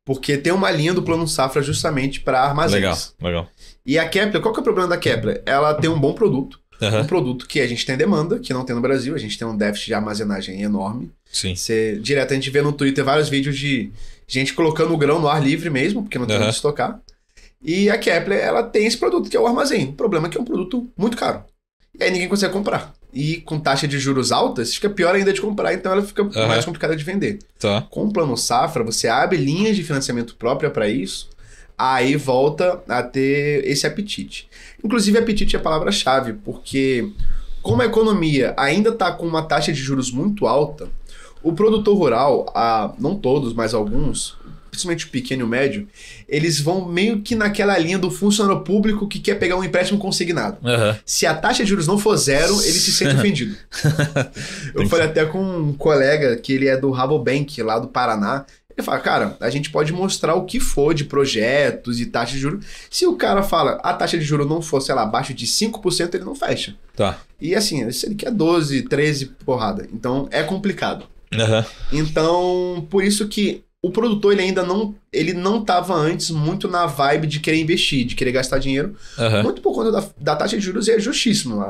porque tem uma linha do Plano Safra justamente para armazéns. Legal. E a Kepler, qual que é o problema da Kepler? Ela tem um bom produto, um produto que a gente tem demanda, que não tem no Brasil, a gente tem um déficit de armazenagem enorme. Sim. Direto a gente vê no Twitter vários vídeos de gente colocando o grão no ar livre mesmo, porque não tem onde estocar. E a Kepler, ela tem esse produto, que é o armazém. O problema é que é um produto muito caro. E aí ninguém consegue comprar. E com taxa de juros altas, fica pior ainda de comprar, então ela fica mais complicada de vender. Com o Plano Safra, você abre linhas de financiamento própria para isso, aí volta a ter esse apetite. Inclusive, apetite é a palavra-chave, porque como a economia ainda está com uma taxa de juros muito alta, o produtor rural, não todos, mas alguns, principalmente o pequeno e o médio, eles vão meio que naquela linha do funcionário público que quer pegar um empréstimo consignado. Se a taxa de juros não for zero, ele se sente ofendido. Eu falei até com um colega que ele é do Rabobank, lá do Paraná. Ele fala, cara, a gente pode mostrar o que for de projetos e taxa de juros. Se o cara fala, a taxa de juros não for, sei lá, abaixo de 5%, ele não fecha. Tá. E assim, se ele quer 12, 13, porrada. Então, é complicado. Então, por isso que o produtor, ele ainda não... Ele não tava antes muito na vibe de querer investir, de querer gastar dinheiro. Muito por conta da taxa de juros, e é justíssimo.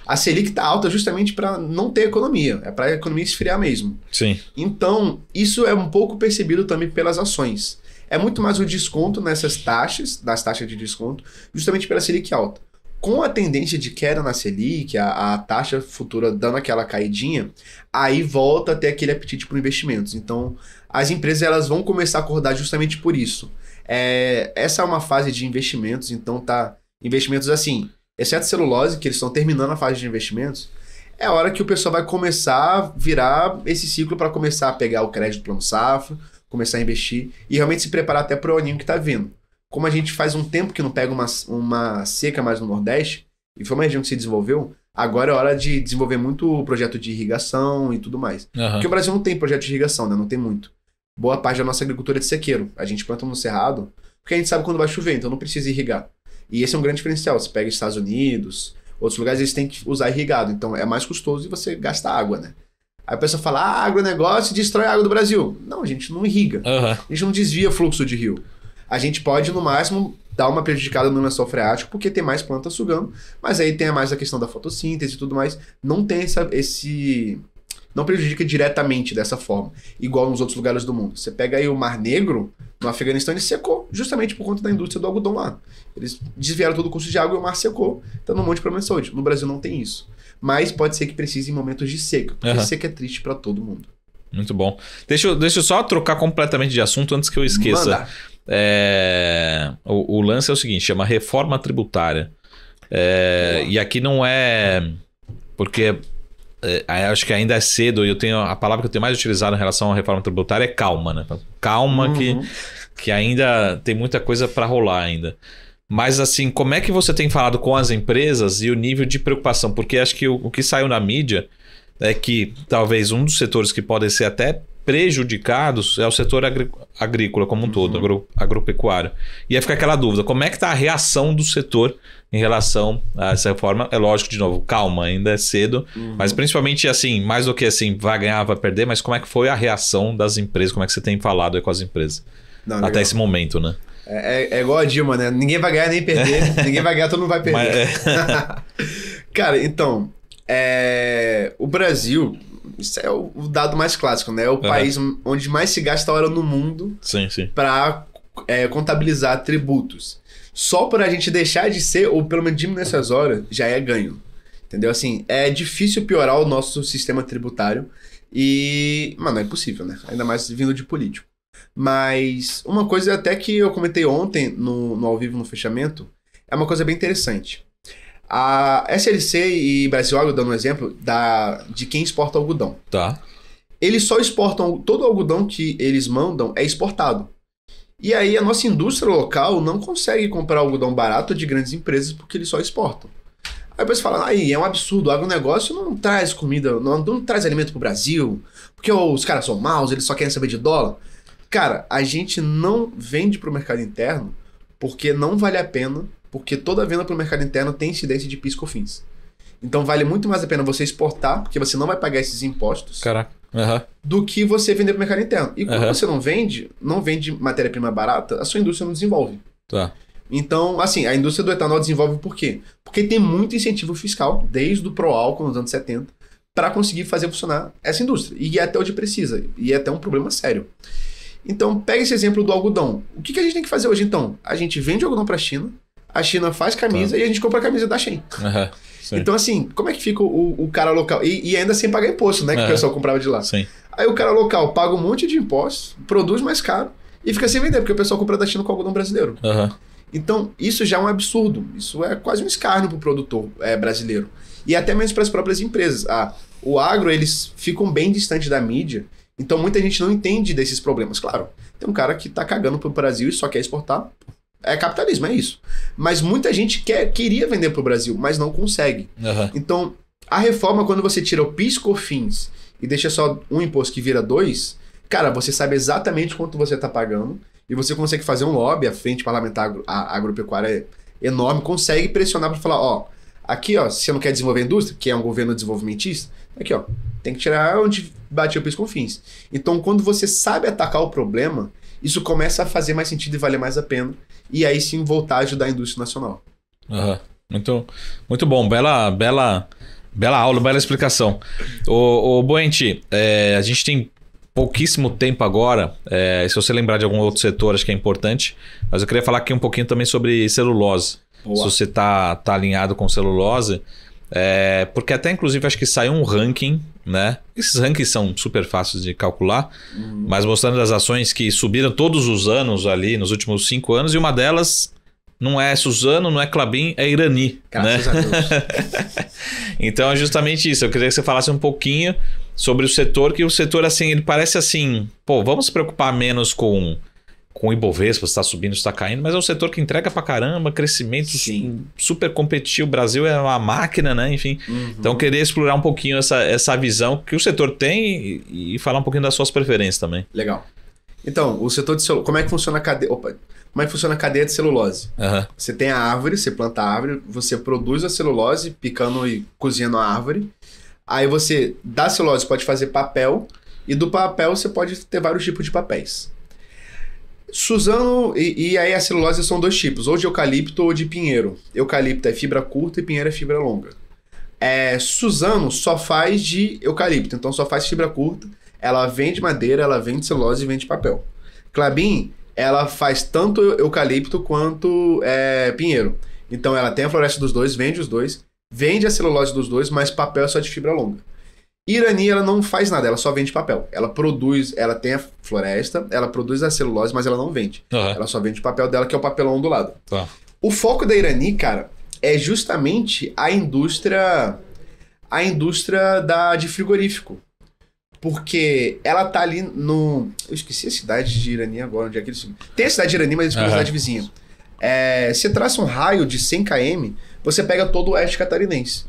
A Selic tá alta justamente para não ter economia. É para a economia esfriar mesmo. Sim. Então, isso é um pouco percebido também pelas ações. É muito mais o desconto nessas taxas, das taxas de desconto, justamente pela Selic alta. Com a tendência de queda na Selic, a taxa futura dando aquela caidinha, aí volta a ter aquele apetite por investimentos. Então, as empresas elas vão começar a acordar justamente por isso. Essa é uma fase de investimentos, então tá investimentos assim, exceto celulose, que eles estão terminando a fase de investimentos, é a hora que o pessoal vai começar a virar esse ciclo para começar a pegar o crédito plano safra, começar a investir e realmente se preparar até para o aninho que tá vindo. Como a gente faz um tempo que não pega uma seca mais no Nordeste, e foi uma região que se desenvolveu, agora é hora de desenvolver muito projeto de irrigação e tudo mais. Porque o Brasil não tem projeto de irrigação, né? Não tem muito. Boa parte da nossa agricultura é de sequeiro. A gente planta no cerrado, porque a gente sabe quando vai chover, então não precisa irrigar. E esse é um grande diferencial. Você pega Estados Unidos, outros lugares, eles têm que usar irrigado. Então é mais custoso e você gasta água, né? Aí a pessoa fala, agronegócio destrói a água do Brasil. Não, a gente não irriga. A gente não desvia fluxo de rio. A gente pode, no máximo, dar uma prejudicada no lençol freático, porque tem mais plantas sugando, mas aí tem mais a questão da fotossíntese e tudo mais. Não tem não prejudica diretamente dessa forma, igual nos outros lugares do mundo. Você pega aí o Mar Negro, no Afeganistão, ele secou, justamente por conta da indústria do algodão lá. Eles desviaram todo o custo de água e o mar secou, dando um monte de problema de saúde. No Brasil não tem isso. Mas pode ser que precise em momentos de seca, porque seca é triste para todo mundo. Muito bom. Deixa eu só trocar completamente de assunto antes que eu esqueça. O lance é o seguinte, chama reforma tributária. E aqui não é... Porque acho que ainda é cedo, e a palavra que eu tenho mais utilizado em relação à reforma tributária é calma, né? Calma, que ainda tem muita coisa para rolar ainda. Mas assim, como é que você tem falado com as empresas e o nível de preocupação? Porque acho que o que saiu na mídia é que talvez um dos setores que podem ser até prejudicados é o setor agrícola como um todo, agropecuário. E aí fica aquela dúvida, como é que está a reação do setor em relação a essa reforma? É lógico, de novo, calma, ainda é cedo, mas principalmente assim, mais do que assim, vai ganhar, vai perder, mas como é que foi a reação das empresas? Como é que você tem falado aí com as empresas? Até esse momento, né? É igual a Dilma, né? Ninguém vai ganhar nem perder, ninguém vai ganhar, todo mundo vai perder. Cara, então, o Brasil... Isso é o dado mais clássico, né? É o país onde mais se gasta hora no mundo para contabilizar tributos. Só por a gente deixar de ser, ou pelo menos diminuir essas horas, já é ganho. Entendeu? Assim, é difícil piorar o nosso sistema tributário e... Mano, é impossível, né? Ainda mais vindo de político. Mas uma coisa até que eu comentei ontem no ao vivo, no fechamento, é uma coisa bem interessante. A SLC e Brasil Agro, dando um exemplo, de quem exporta algodão. Tá. Eles só exportam, todo o algodão que eles mandam é exportado. E aí a nossa indústria local não consegue comprar algodão barato de grandes empresas porque eles só exportam. Aí depois fala, é um absurdo, o agronegócio não traz comida, não traz alimento pro Brasil, porque os caras são maus, eles só querem saber de dólar. Cara, a gente não vende pro mercado interno porque não vale a pena, porque toda venda para o mercado interno tem incidência de PIS e COFINS. Então vale muito mais a pena você exportar, porque você não vai pagar esses impostos, do que você vender para o mercado interno. E quando você não vende matéria-prima barata, a sua indústria não desenvolve. Tá. Então, assim, a indústria do etanol desenvolve por quê? Porque tem muito incentivo fiscal, desde o Proálcool nos anos 70, para conseguir fazer funcionar essa indústria. E é até onde precisa. E é até um problema sério. Então, pega esse exemplo do algodão. O que a gente tem que fazer hoje, então? A gente vende algodão para a China, a China faz camisa e a gente compra a camisa da Shein. Então, assim, como é que fica o cara local? E ainda sem pagar imposto, né? Que o pessoal comprava de lá. Sim. Aí o cara local paga um monte de impostos, produz mais caro e fica sem vender, porque o pessoal compra da China com algodão brasileiro. Então, isso já é um absurdo. Isso é quase um escárnio para o produtor brasileiro. E até mesmo para as próprias empresas. O agro, eles ficam bem distantes da mídia. Então muita gente não entende desses problemas. Claro, tem um cara que tá cagando pro Brasil e só quer exportar. É capitalismo, é isso. Mas muita gente queria vender pro Brasil, mas não consegue. Então, a reforma, quando você tira o PIS, COFINS e deixa só um imposto que vira 2, cara, você sabe exatamente quanto você tá pagando e você consegue fazer um lobby, a Frente Parlamentar Agropecuária é enorme, consegue pressionar para falar, ó, aqui, ó, se você não quer desenvolver a indústria, que é um governo desenvolvimentista, aqui, ó, tem que tirar onde bate o PIS, COFINS. Então, quando você sabe atacar o problema, isso começa a fazer mais sentido e valer mais a pena. E aí sim voltar a ajudar a indústria nacional. Muito, muito bom. Bela aula, bela explicação. Ô Boenti, a gente tem pouquíssimo tempo agora. Se você lembrar de algum outro setor, acho que é importante. Mas eu queria falar aqui um pouquinho também sobre celulose. Boa. Se você tá alinhado com celulose. Porque até inclusive acho que saiu um ranking, né? Esses rankings são super fáceis de calcular, mas mostrando as ações que subiram todos os anos ali nos últimos 5 anos, e uma delas não é Suzano, não é Klabin, é Irani. Graças a Deus. Então é justamente isso. Eu queria que você falasse um pouquinho sobre o setor, que o setor assim, ele parece assim, pô, vamos se preocupar menos com o Ibovespa, se está subindo, se está caindo, mas é um setor que entrega pra caramba, crescimento super competitivo, o Brasil é uma máquina, né? Enfim, então eu queria explorar um pouquinho essa visão que o setor tem e falar um pouquinho das suas preferências também. Legal. Então, o setor de celulose, como é que funciona a cadeia? Como é que funciona a cadeia de celulose? Você tem a árvore, você planta a árvore, você produz a celulose, picando e cozinhando a árvore. Aí você, da celulose, pode fazer papel, e do papel você pode ter vários tipos de papéis. Suzano, e aí a celulose são 2 tipos, ou de eucalipto ou de pinheiro. Eucalipto é fibra curta e pinheiro é fibra longa. Suzano só faz de eucalipto, então só faz fibra curta. Ela vende madeira, ela vende celulose e vende papel. Klabin, ela faz tanto eucalipto quanto pinheiro. Então ela tem a floresta dos dois, vende os dois, vende a celulose dos dois, mas papel é só de fibra longa. Irani, ela não faz nada, ela só vende papel. Ela produz, ela tem a floresta, ela produz a celulose, mas ela não vende. Ela só vende o papel dela, que é o papelão ondulado. O foco da Irani, cara, é justamente a indústria de frigorífico. Porque ela tá ali no... Eu esqueci a cidade de Irani agora, onde é que eles... Tem a cidade de Irani, mas eles ficam na cidade vizinha. Você traça um raio de 100 km, você pega todo o oeste catarinense.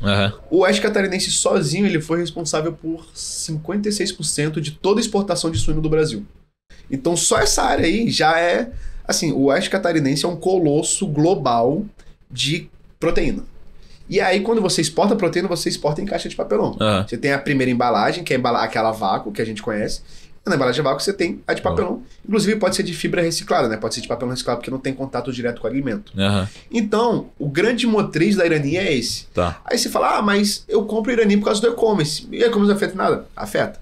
O oeste catarinense sozinho, ele foi responsável por 56% de toda a exportação de suíno do Brasil. Então só essa área aí já é... Assim, o oeste catarinense é um colosso global de proteína. E aí, quando você exporta proteína, você exporta em caixa de papelão. Você tem a primeira embalagem, que é aquela vácuo que a gente conhece. E na embalagem de vácuo você tem a de papelão. Inclusive pode ser de fibra reciclada, né? Pode ser de papelão reciclado, porque não tem contato direto com o alimento. Então, o grande motriz da Irani é esse. Aí você fala, mas eu compro Irani por causa do e-commerce. E o e-commerce não afeta nada? Afeta.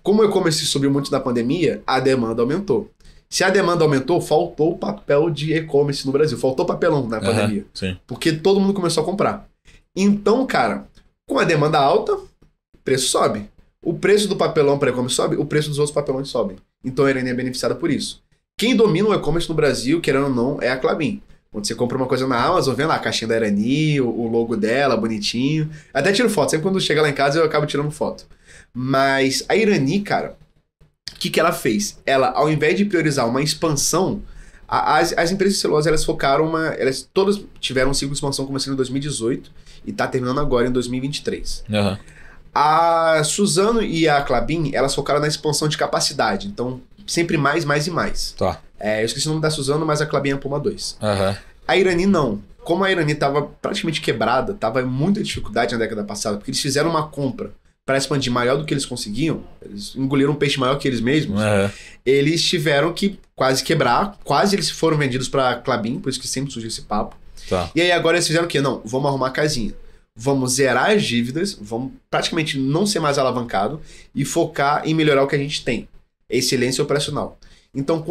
Como o e-commerce subiu muito na pandemia, a demanda aumentou. Se a demanda aumentou, faltou papel de e-commerce no Brasil. Faltou papelão na pandemia. Porque todo mundo começou a comprar. Então, cara, com a demanda alta, o preço sobe. O preço do papelão para e-commerce sobe, o preço dos outros papelões sobe. Então a Irani é beneficiada por isso. Quem domina o e-commerce no Brasil, querendo ou não, é a Klabin. Quando você compra uma coisa na Amazon, vem lá a caixinha da Irani, o logo dela, bonitinho. Até tiro foto. Sempre quando chega lá em casa, eu acabo tirando foto. Mas a Irani, cara, o que ela fez? Ela, ao invés de priorizar uma expansão, as empresas de celulose, elas focaram elas todas tiveram um ciclo de expansão começando em 2018 e tá terminando agora em 2023. A Suzano e a Klabin, elas focaram na expansão de capacidade. Então, sempre mais e mais. Eu esqueci o nome da Suzano, mas a Klabin é a Puma 2. A Irani não. Como a Irani estava praticamente quebrada, estava em muita dificuldade na década passada, porque eles fizeram uma compra para expandir maior do que eles conseguiam, eles engoliram um peixe maior que eles mesmos, eles tiveram que quase quebrar, quase eles foram vendidos para Klabin, por isso que sempre surgiu esse papo. E aí agora eles fizeram o quê? Não, vamos arrumar a casinha. Vamos zerar as dívidas, vamos praticamente não ser mais alavancado e focar em melhorar o que a gente tem. Excelência operacional. Então,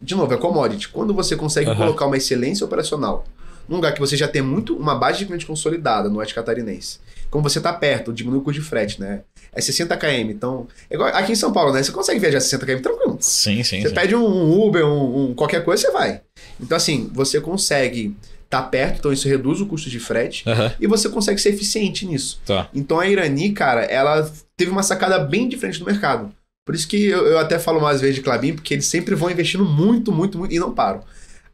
de novo, é commodity. Quando você consegue colocar uma excelência operacional num lugar que você já tem uma base de cliente consolidada no oeste catarinense, como você está perto, diminui o custo de frete, né? É 60 km, então... É igual aqui em São Paulo, né? Você consegue viajar 60 km tranquilo. Você pede um Uber, qualquer coisa, você vai. Então, assim, você consegue estar perto, então isso reduz o custo de frete e você consegue ser eficiente nisso. Então, a Irani, cara, ela teve uma sacada bem diferente do mercado. Por isso que eu até falo mais vezes de Klabin, porque eles sempre vão investindo muito, muito, muito e não param.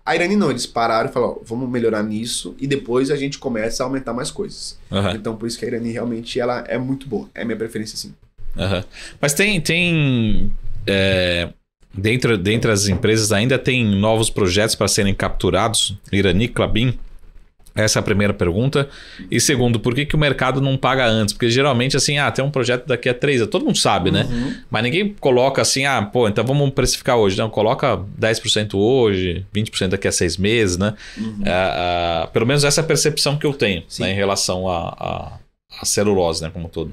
A Irani não, eles pararam e falaram, vamos melhorar nisso e depois a gente começa a aumentar mais coisas. Então por isso que a Irani realmente ela é muito boa. É a minha preferência, sim. Mas dentre as empresas ainda tem novos projetos para serem capturados? Irani, Klabin? Essa é a primeira pergunta. E segundo, por que o mercado não paga antes? Porque geralmente assim, tem um projeto daqui a 3 anos. Todo mundo sabe, né? Mas ninguém coloca assim, então vamos precificar hoje. Não, coloca 10% hoje, 20% daqui a 6 meses, né? Pelo menos essa é a percepção que eu tenho, né, em relação à celulose, né, como um todo.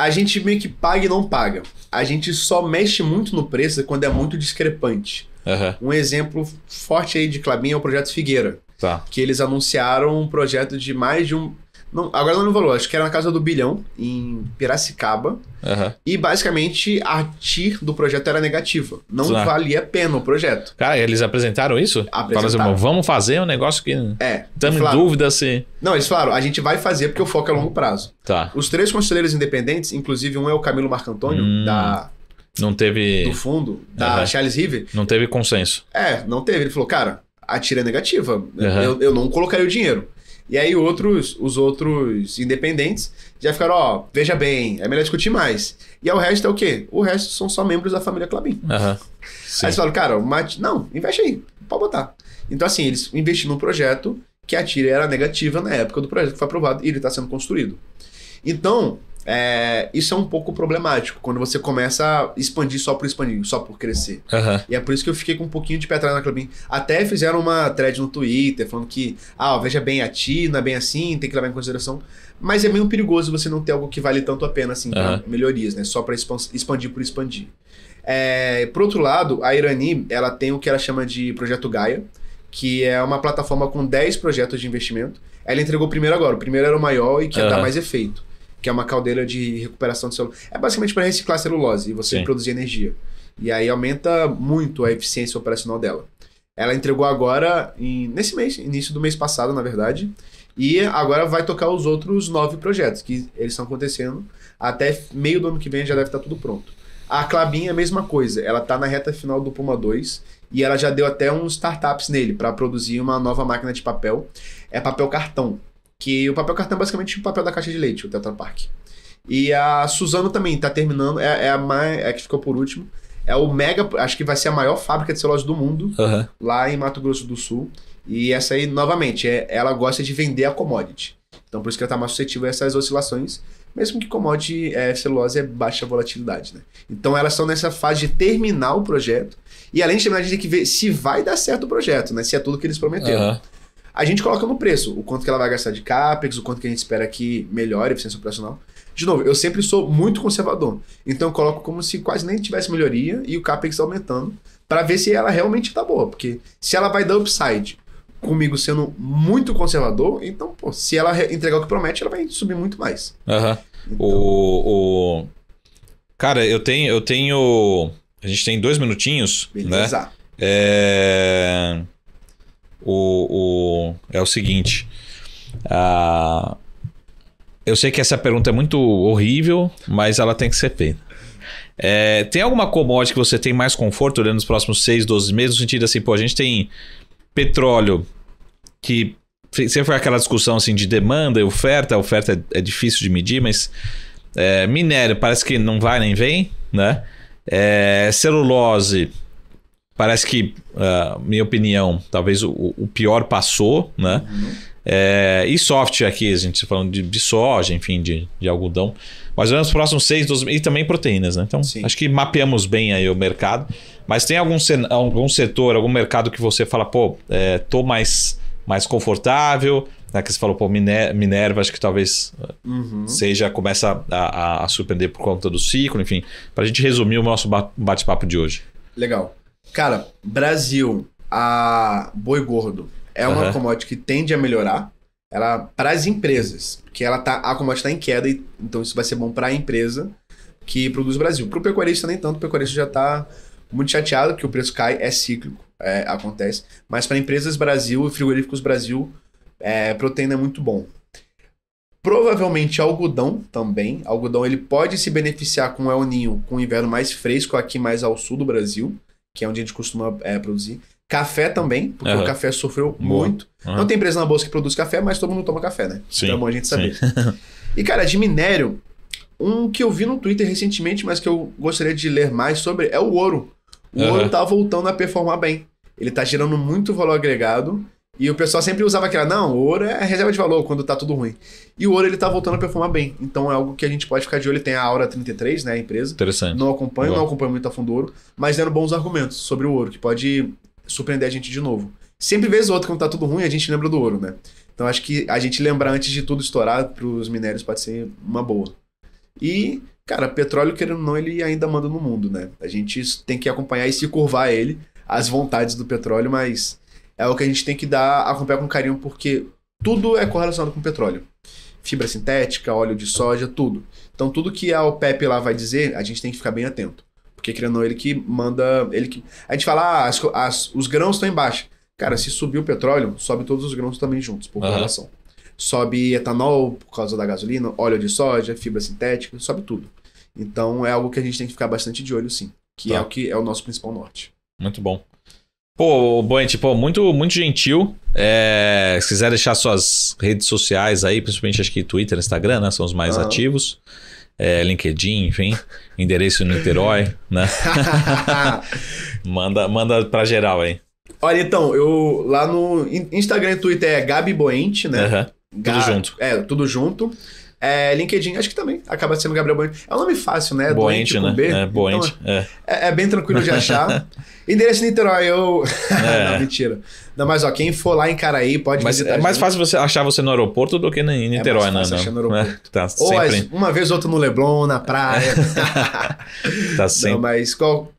A gente meio que paga e não paga. A gente só mexe muito no preço quando é muito discrepante. Um exemplo forte aí de Klabin é o projeto Figueira. Que eles anunciaram um projeto de mais de um... Não, agora não falou, acho que era na casa do bilhão, em Piracicaba. E basicamente a TIR do projeto era negativa. Não valia a pena o projeto. Cara, eles apresentaram isso? Falaram, vamos fazer um negócio que... Estamos em dúvida se... Não, eles falaram, a gente vai fazer porque o foco é longo prazo. Os 3 conselheiros independentes, inclusive um é o Camilo Marcantônio, não teve... do fundo, da Charles River. Não teve consenso. Não teve. Ele falou, cara, a TIR é negativa. Eu não colocaria o dinheiro. E aí os outros independentes já ficaram, veja bem, é melhor discutir mais. E aí o resto é o quê? O resto são só membros da família Klabin. Aí eles falaram, cara, não, investe aí, pode botar. Então assim, eles investiram num projeto que a TIR era negativa na época do projeto que foi aprovado e ele está sendo construído. Então, isso é um pouco problemático, quando você começa a expandir só por expandir, só por crescer. E é por isso que eu fiquei com um pouquinho de pé atrás na Klabin. Até fizeram uma thread no Twitter, falando que, veja bem, a TIR não é bem assim, tem que levar em consideração. Mas é meio perigoso você não ter algo que vale tanto a pena, assim, pra melhorias, né? Só pra expandir por expandir. Por outro lado, a Irani, ela tem o que ela chama de Projeto Gaia, que é uma plataforma com 10 projetos de investimento. Ela entregou o primeiro agora. O primeiro era o maior e que ia dar mais efeito, que é uma caldeira de recuperação de celulose. É basicamente para reciclar celulose e você produzir energia. E aí aumenta muito a eficiência operacional dela. Ela entregou agora, nesse mês, início do mês passado, na verdade, e agora vai tocar os outros 9 projetos, que eles estão acontecendo. Até meio do ano que vem já deve estar tudo pronto. A Klabin é a mesma coisa, ela está na reta final do Puma 2 e ela já deu até uns startups nele para produzir uma nova máquina de papel. É papel cartão. Que o papel cartão é basicamente o papel da caixa de leite, o Tetra Pak. E a Suzano também está terminando, é a que ficou por último. É o mega, acho que vai ser a maior fábrica de celulose do mundo, lá em Mato Grosso do Sul. E essa aí, novamente, ela gosta de vender a commodity. Então por isso que ela está mais suscetível a essas oscilações, mesmo que commodity celulose é baixa volatilidade, né? Então elas estão nessa fase de terminar o projeto. E além de terminar, a gente tem que ver se vai dar certo o projeto, né? Se é tudo que eles prometeram. A gente coloca no preço o quanto que ela vai gastar de CAPEX, o quanto que a gente espera que melhore a eficiência operacional. De novo, eu sempre sou muito conservador. Então eu coloco como se quase nem tivesse melhoria e o CAPEX aumentando para ver se ela realmente tá boa. Porque se ela vai dar upside comigo sendo muito conservador, então, se ela entregar o que promete, ela vai subir muito mais. Então... Cara, eu tenho... A gente tem 2 minutinhos, beleza, né? É o seguinte, eu sei que essa pergunta é muito horrível, mas ela tem que ser feita. Tem alguma commodity que você tem mais conforto olhando nos próximos 6, 12 meses, no sentido assim, a gente tem petróleo, que sempre foi aquela discussão assim, de demanda e oferta, a oferta é difícil de medir, mas minério parece que não vai nem vem, né? Celulose, parece que, minha opinião, talvez o pior passou, né? E software aqui, a gente falando de soja, enfim, de algodão. Mas nos próximos 6, 12 e também proteínas, né? Então, acho que mapeamos bem aí o mercado. Mas tem algum setor, algum mercado que você fala, tô mais confortável, né? Que você falou, Minerva, acho que talvez começa a surpreender por conta do ciclo, enfim. Pra gente resumir o nosso bate-papo de hoje. Legal. Cara, Brasil, a boi gordo é uma commodity que tende a melhorar para as empresas, porque a commodity está em queda, então isso vai ser bom para a empresa que produz Brasil. Para o pecuarista nem tanto, o pecuarista já está muito chateado que o preço cai, é cíclico, acontece, mas para empresas Brasil e frigoríficos Brasil, proteína é muito bom. Provavelmente algodão também. Algodão ele pode se beneficiar com o El Niño, com o inverno mais fresco aqui mais ao sul do Brasil, que é onde a gente costuma produzir. Café também, porque o café sofreu muito. Não tem empresa na bolsa que produz café, mas todo mundo toma café, né? Sim, então é bom a gente saber. E, cara, de minério, um que eu vi no Twitter recentemente, mas que eu gostaria de ler mais sobre, é o ouro. O ouro tá voltando a performar bem. Ele tá gerando muito valor agregado. E o pessoal sempre usava aquela, não, o ouro é reserva de valor quando tá tudo ruim. E o ouro, ele tá voltando a performar bem. Então é algo que a gente pode ficar de olho. Tem a Aura 33, né, a empresa. Interessante. Não acompanho muito a fundo o ouro, mas dando bons argumentos sobre o ouro, que pode surpreender a gente de novo. Sempre vez ou outra, quando tá tudo ruim, a gente lembra do ouro, né? Então acho que a gente lembrar antes de tudo estourar pros minérios pode ser uma boa. E, cara, petróleo, querendo ou não, ele ainda manda no mundo, né? A gente tem que acompanhar e se curvar a ele, as vontades do petróleo, mas é o que a gente tem que acompanhar com carinho, porque tudo é correlacionado com petróleo. Fibra sintética, óleo de soja, tudo. Então tudo que a OPEP lá vai dizer, a gente tem que ficar bem atento. Porque, querendo ou não, ele que manda... A gente fala, os grãos estão em baixa. Cara, se subir o petróleo, sobe todos os grãos também juntos, por correlação. Sobe etanol por causa da gasolina, óleo de soja, fibra sintética, sobe tudo. Então é algo que a gente tem que ficar bastante de olho, sim. Que é o que é o nosso principal norte. Muito bom. Pô, Boente, muito, muito gentil. Se quiser deixar suas redes sociais aí, principalmente acho que Twitter, Instagram, né? São os mais ativos. LinkedIn, enfim. Endereço no Niterói, né? manda pra geral aí. Olha, então, eu lá no Instagram e Twitter é Gabi Boente, né? Tudo junto. Tudo junto. LinkedIn, acho que também acaba sendo Gabriel Boente. É um nome fácil, né? Boente, né? B, Boente. Então, é bem tranquilo de achar. Endereço Niterói, Não, mentira. Não, mas ó, quem for lá em Caraí pode visitar. É mais fácil você achar você no aeroporto do que em Niterói, né? Achar no aeroporto. Tá ou sempre... uma vez ou outra no Leblon, na praia. Tá sempre. Não, mas,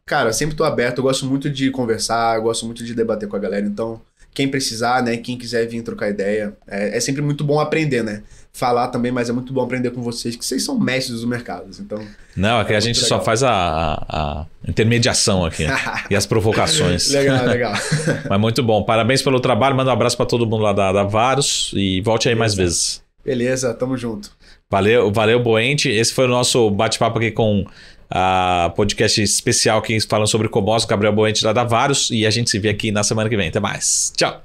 cara, sempre tô aberto. Eu gosto muito de conversar, eu gosto muito de debater com a galera. Então, quem precisar, né? Quem quiser vir trocar ideia, é sempre muito bom aprender, né? Falar também, mas é muito bom aprender com vocês, que vocês são mestres dos mercados, então... Não, aqui a gente só faz a intermediação aqui, e as provocações. Legal. Mas muito bom, parabéns pelo trabalho, manda um abraço para todo mundo lá da Varus e volte aí mais vezes. Beleza, tamo junto. Valeu, Boente, esse foi o nosso bate-papo aqui com a podcast especial que falam sobre Comos, Gabriel Boente lá da Varus, e a gente se vê aqui na semana que vem. Até mais, tchau!